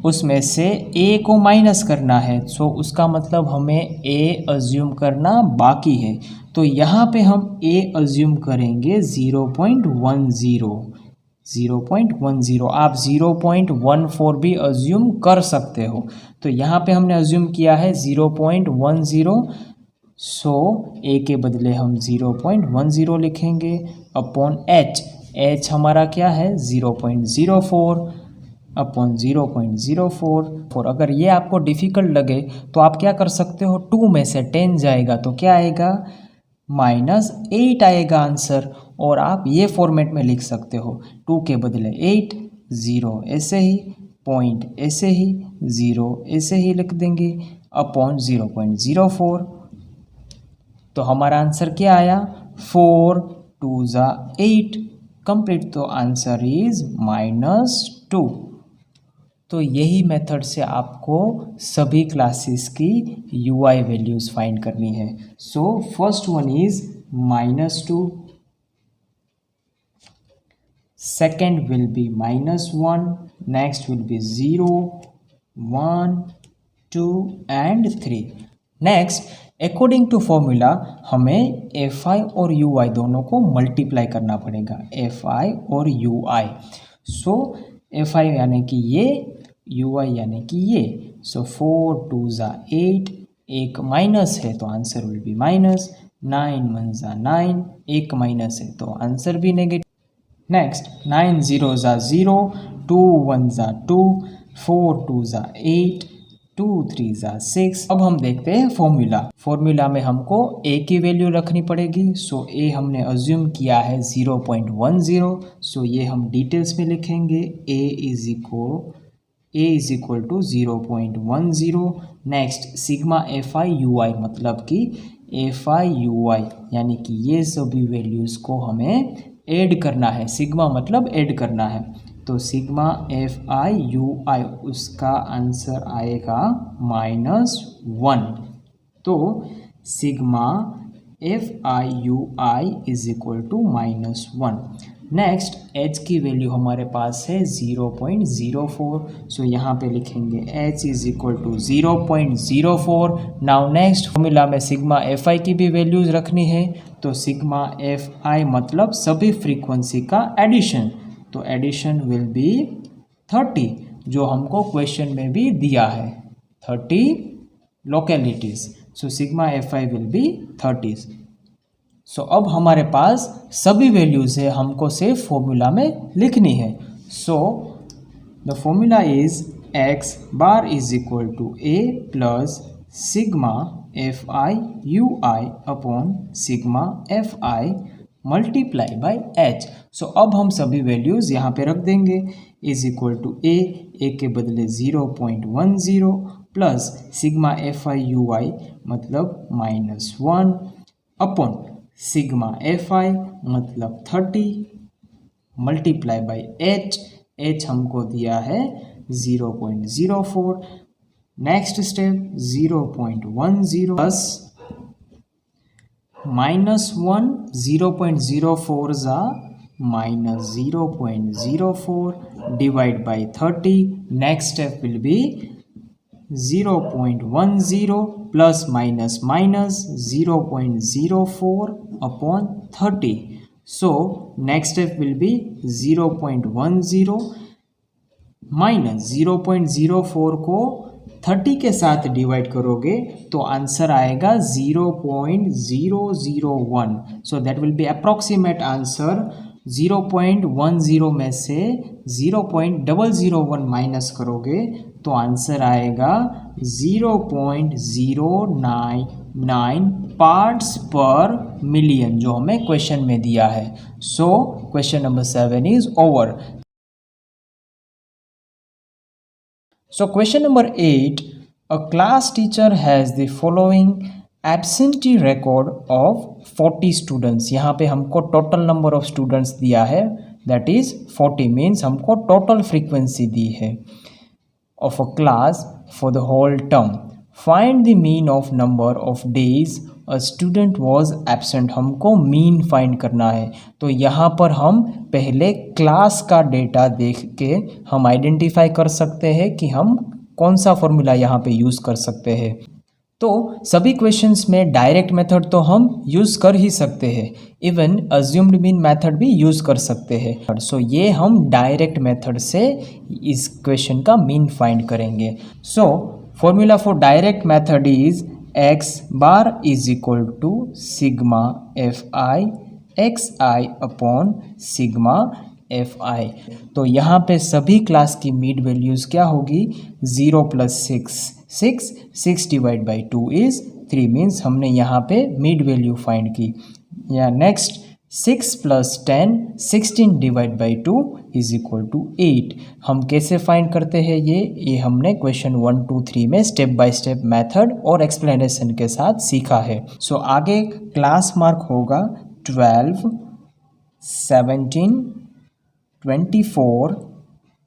उसमें से a को माइनस करना है। सो उसका मतलब हमें a अज्यूम करना बाकी है, तो यहाँ पे हम a अज्यूम करेंगे 0.10। 0.10 आप 0.14 भी अज्यूम कर सकते हो। तो यहाँ पे हमने अज्यूम किया है 0.10। सो a के बदले हम 0.10 लिखेंगे अपॉन h। h हमारा क्या है, 0.04 अपॉन 0.04। अगर ये आपको डिफ़िकल्ट लगे तो आप क्या कर सकते हो, 2 में से 10 जाएगा तो क्या आएगा, -8 आएगा आंसर। और आप ये फॉर्मेट में लिख सकते हो, 2 के बदले 8, 0 ऐसे ही, पॉइंट ऐसे ही, 0 ऐसे ही लिख देंगे अपॉन 0.04। तो हमारा आंसर क्या आया, 4 2 ज़ा 8 कंप्लीट। तो आंसर इज -2। तो यही मेथड से आपको सभी क्लासेस की ui वैल्यूज़ फाइंड करनी है। So first one is -2, second will be -1, next will be 0, 1, 2 and 3। Next according to formula हमें fi और ui दोनों को मल्टीप्लाई करना पड़ेगा, fi और ui। सो fi यानी कि ये, ui यानी कि ये। सो 4 2 ज़ा 8, एक माइनस है तो आंसर विल बी माइनस, 9 1 ज़ा 9, एक माइनस है तो आंसर भी नेगेटिव। नेक्स्ट 9 0 ज़ा 0, 2 1 ज़ा 2, 4 2 ज़ा 8, 2 3 ज़ा 6। अब हम देखते हैं फॉर्मूला में हमको a की वैल्यू रखनी पड़ेगी। सो a हमने अज्यूम किया है 0.10। सो ये हम डिटेल्स में लिखेंगे, a is equal A is equal to 0.10। Next sigma F I you I, मतलब कि एफ आई यू आई यानी कि ये सभी वैल्यूज़ को हमें ऐड करना है। सिग्मा मतलब ऐड करना है, तो sigma F I you I उसका आंसर आएगा -1। तो sigma F I you I is equal to -1। Next h की वैल्यू हमारे पास है 0.04, सो यहाँ पे लिखेंगे h is equal to 0.04। Now next formula में सिग्मा एफ आई की भी वैल्यूज रखनी है, तो सिग्मा एफ आई मतलब सभी फ्रीक्वेंसी का एडिशन, तो एडिशन विल बी 30, जो हमको क्वेश्चन में भी दिया है 30 localities, so sigma F I will B 30। सो अब हमारे पास सभी वैल्यूज़ है, हमको सिर्फ फॉर्मूला में लिखनी है। So the formula is x bar is equal to A plus sigma F I you I upon sigma F I multiply by H. So अब हम सभी वैल्यूज़ यहाँ पे रख देंगे, इज इक्वल टू ए के बदले 0.10 plus sigma F I you I मतलब -1 अपॉन सिग्मा एफ आई मतलब 30 मल्टीप्लाई बाई एच हमको दिया है 0.04। नेक्स्ट स्टेप 0.10 प्लस -1, 0.04 ज़ा -0.04 divide by 30। Next step will be 0.10 plus minus 0.04 upon 30। So next step will be 0.10 minus 0.04 को 30 के साथ divide करोगे तो आंसर आएगा 0.001। So that will B approximate answer. 0.10 में से 0.001 माइनस करोगे तो आंसर आएगा 0.099 पार्ट्स पर मिलियन, जो हमें क्वेश्चन में दिया है। So question number 7 is over. So question number 8, a class teacher has the following absentee record of 40 students। यहाँ पे हमको total number of students दिया है, that is 40, means हमको total frequency दी है of a class for the whole term। Find the mean of number of days a student was absent। हमको mean find करना है, तो यहाँ पर हम पहले क्लास का डेटा देख के हम आइडेंटिफाई कर सकते हैं कि हम कौन सा फॉर्मूला यहाँ पे यूज़ कर सकते हैं। तो सभी क्वेश्चंस में डायरेक्ट मेथड तो हम यूज़ कर ही सकते हैं, इवन अज्यूम्ड मीन मेथड भी यूज़ कर सकते हैं। सो ये हम डायरेक्ट मेथड से इस क्वेश्चन का मीन फाइंड करेंगे। So formula for direct method is x bar is equal to sigma F I x I upon sigma F i. तो यहाँ पे सभी क्लास की मीड वैल्यूज़ क्या होगी, 0 + 6 डिवाइड बाई 2 इज़ 3, मीन्स हमने यहाँ पे मीड वैल्यू फाइंड की। या next 6 + 10 16 divide by 2 is equal to 8। हम कैसे फाइंड करते हैं ये हमने क्वेश्चन 1, 2, 3 में स्टेप बाय स्टेप मेथड और एक्सप्लेनेशन के साथ सीखा है। सो आगे क्लास मार्क होगा 12, 17, 24,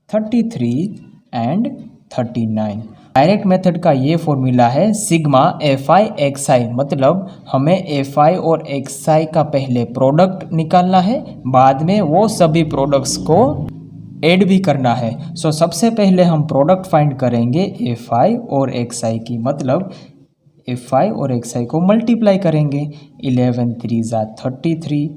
33 एंड 39। डायरेक्ट मेथड का ये फॉर्मूला है सिग्मा एफ आई एक्स आई, मतलब हमें एफ आई और एक्स आई का पहले प्रोडक्ट निकालना है, बाद में वो सभी प्रोडक्ट्स को ऐड भी करना है। सो सबसे पहले हम प्रोडक्ट फाइंड करेंगे एफ आई और एक्स आई की, मतलब एफ आई और एक्स आई को मल्टीप्लाई करेंगे। 11 3 ज़ा 33,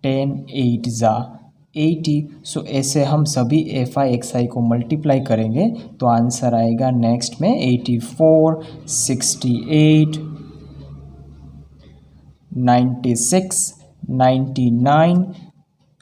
10 8 ज़ा 80। सो ऐसे हम सभी एफ आई एक्स आई को मल्टीप्लाई करेंगे तो आंसर आएगा नेक्स्ट में 84, 68, 96, 99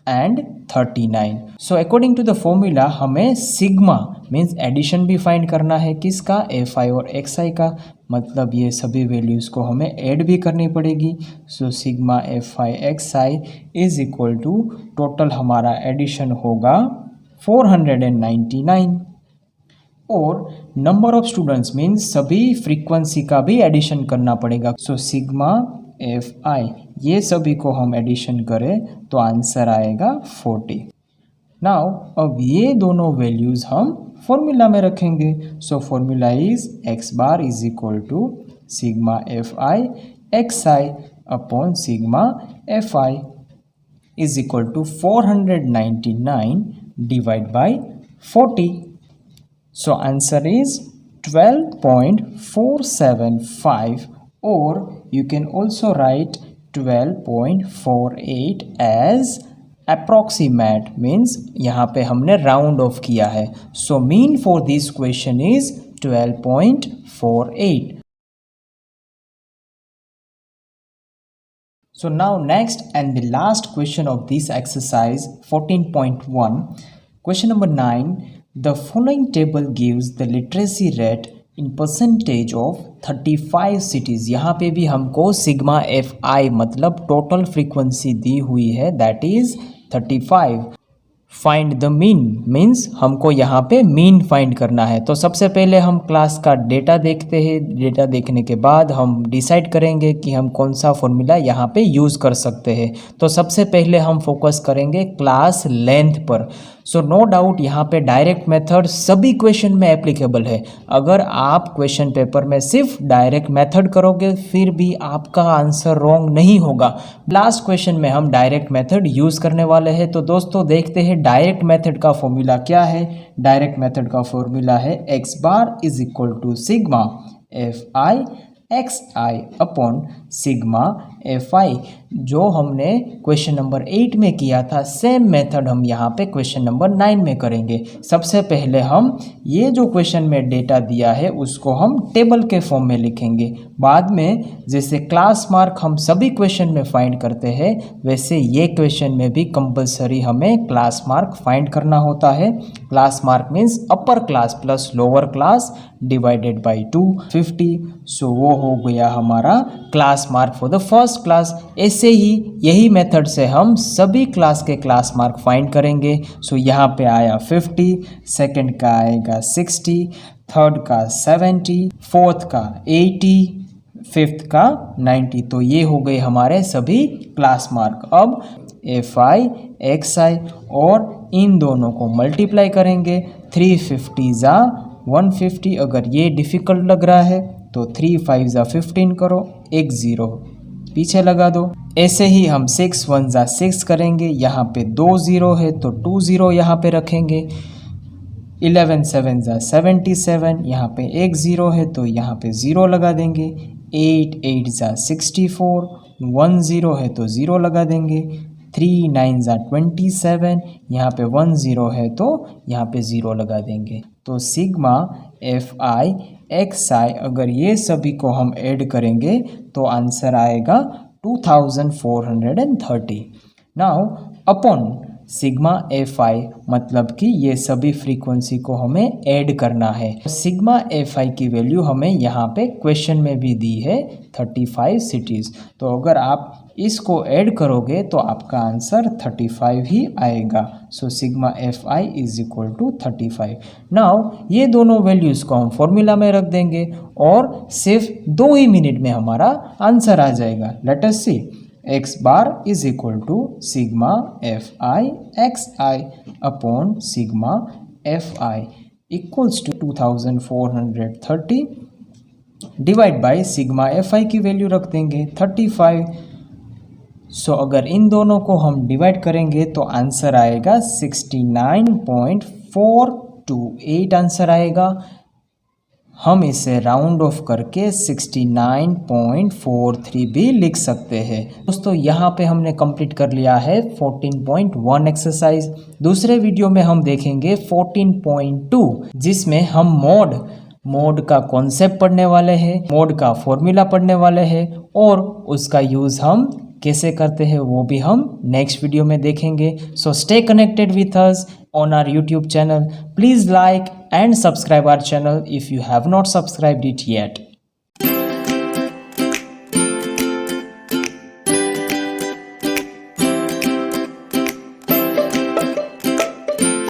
and 39। So according to the formula हमें सिग्मा मीन्स एडिशन भी फाइंड करना है, किसका, एफ आई और एक्स आई का, मतलब ये सभी वैल्यूज़ को हमें ऐड भी करनी पड़ेगी। So sigma F I x I is equal to total हमारा एडिशन होगा 499। और नंबर ऑफ स्टूडेंट्स मीन्स सभी फ्रीक्वेंसी का भी एडिशन करना पड़ेगा। सो सिग्मा एफ आई ये सभी को हम एडिशन करें तो आंसर आएगा 40। नाउ अब ये दोनों वैल्यूज़ हम फॉर्मूला में रखेंगे। So formula is x bar is equal to sigma F I x I upon sigma F I is equal to 499 divide by 40। So answer is 12.475 or you can also write 12.48 as approximate means यहाँ पे हमने round of किया है। So mean for this question is 12.48। So now next and the last question of this exercise 14.1 question number 9 the following table gives the literacy rate in percentage of 35 cities। यहाँ पे भी हमको sigma F I मतलब total frequency दी हुई है that is 35। Find the mean means हमको यहाँ पे मीन फाइंड करना है। तो सबसे पहले हम क्लास का डेटा देखते हैं। डेटा देखने के बाद हम डिसाइड करेंगे कि हम कौन सा फॉर्मूला यहाँ पे यूज़ कर सकते हैं। तो सबसे पहले हम फोकस करेंगे क्लास लेंथ पर। सो नो डाउट यहाँ पे डायरेक्ट मेथड सभी क्वेश्चन में एप्लीकेबल है। अगर आप क्वेश्चन पेपर में सिर्फ डायरेक्ट मेथड करोगे फिर भी आपका आंसर रॉन्ग नहीं होगा। लास्ट क्वेश्चन में हम डायरेक्ट मेथड यूज़ करने वाले हैं। तो दोस्तों देखते हैं डायरेक्ट मेथड का फॉर्मूला क्या है। डायरेक्ट मेथड का फॉर्मूला है x bar is equal to sigma F I x I upon sigma F i. जो हमने क्वेश्चन नंबर 8 में किया था सेम मेथड हम यहाँ पे क्वेश्चन नंबर 9 में करेंगे। सबसे पहले हम ये जो क्वेश्चन में डेटा दिया है उसको हम टेबल के फॉर्म में लिखेंगे। बाद में जैसे क्लास मार्क हम सभी क्वेश्चन में फाइंड करते हैं वैसे ये क्वेश्चन में भी कंपलसरी हमें क्लास मार्क फाइंड करना होता है। Class mark means upper class plus lower class divided by 250। सो वो हो गया हमारा class mark for the first class. ऐसे ही यही मेथड से हम सभी क्लास के क्लास मार्क फाइंड करेंगे। सो यहाँ पे आया 50, सेकंड का आएगा 60, थर्ड का 70, फोर्थ का 80, फिफ्थ का 90। तो ये हो गए हमारे सभी क्लास मार्क। अब एफ आई एक्स आई और इन दोनों को मल्टीप्लाई करेंगे। 350 ज़ा 150। अगर ये डिफ़िकल्ट लग रहा है तो 3 5 ज़ा 15 करो, एक ज़ीरो पीछे लगा दो। ऐसे ही हम 6 1 ज़ा 6 करेंगे। यहाँ पे 2 ज़ीरो है तो 2 ज़ीरो यहाँ पे रखेंगे। 11 7 ज़ा 77, यहाँ पे एक ज़ीरो है तो यहाँ पे ज़ीरो लगा देंगे। 8 8 ज़ा 64, 1 ज़ीरो है तो ज़ीरो लगा देंगे। 3 9 ज़ा 27, यहाँ पे 1 ज़ीरो है तो यहाँ पे ज़ीरो लगा देंगे। तो सिग्मा एफ आई एक्स आई अगर ये सभी को हम ऐड करेंगे तो आंसर आएगा 2430। Now upon sigma F I मतलब कि ये सभी फ्रीक्वेंसी को हमें ऐड करना है। सिग्मा एफ आई की वैल्यू हमें यहाँ पे क्वेश्चन में भी दी है 35 सिटीज़। तो अगर आप इसको ऐड करोगे तो आपका आंसर 35 ही आएगा। So sigma F I is equal to 35। Now ये दोनों वैल्यूज़ को हम फॉर्मूला में रख देंगे और सिर्फ 2 ही मिनट में हमारा आंसर आ जाएगा। Let us see. X bar is equal to sigma F I x I upon sigma F I equals to 2430 divide by sigma F I की वैल्यू रख देंगे 35। सो अगर इन दोनों को हम डिवाइड करेंगे तो आंसर आएगा 69.428 आंसर आएगा। हम इसे राउंड ऑफ करके 69.43 भी लिख सकते हैं। दोस्तों यहाँ पे हमने कंप्लीट कर लिया है 14.1 एक्सरसाइज। दूसरे वीडियो में हम देखेंगे 14.2 जिसमें हम मोड का कॉन्सेप्ट पढ़ने वाले हैं, मोड का फॉर्मूला पढ़ने वाले हैं और उसका यूज़ हम कैसे करते हैं वो भी हम नेक्स्ट वीडियो में देखेंगे। So stay connected with us on our YouTube channel. Please like and subscribe our channel if you have not subscribed it yet.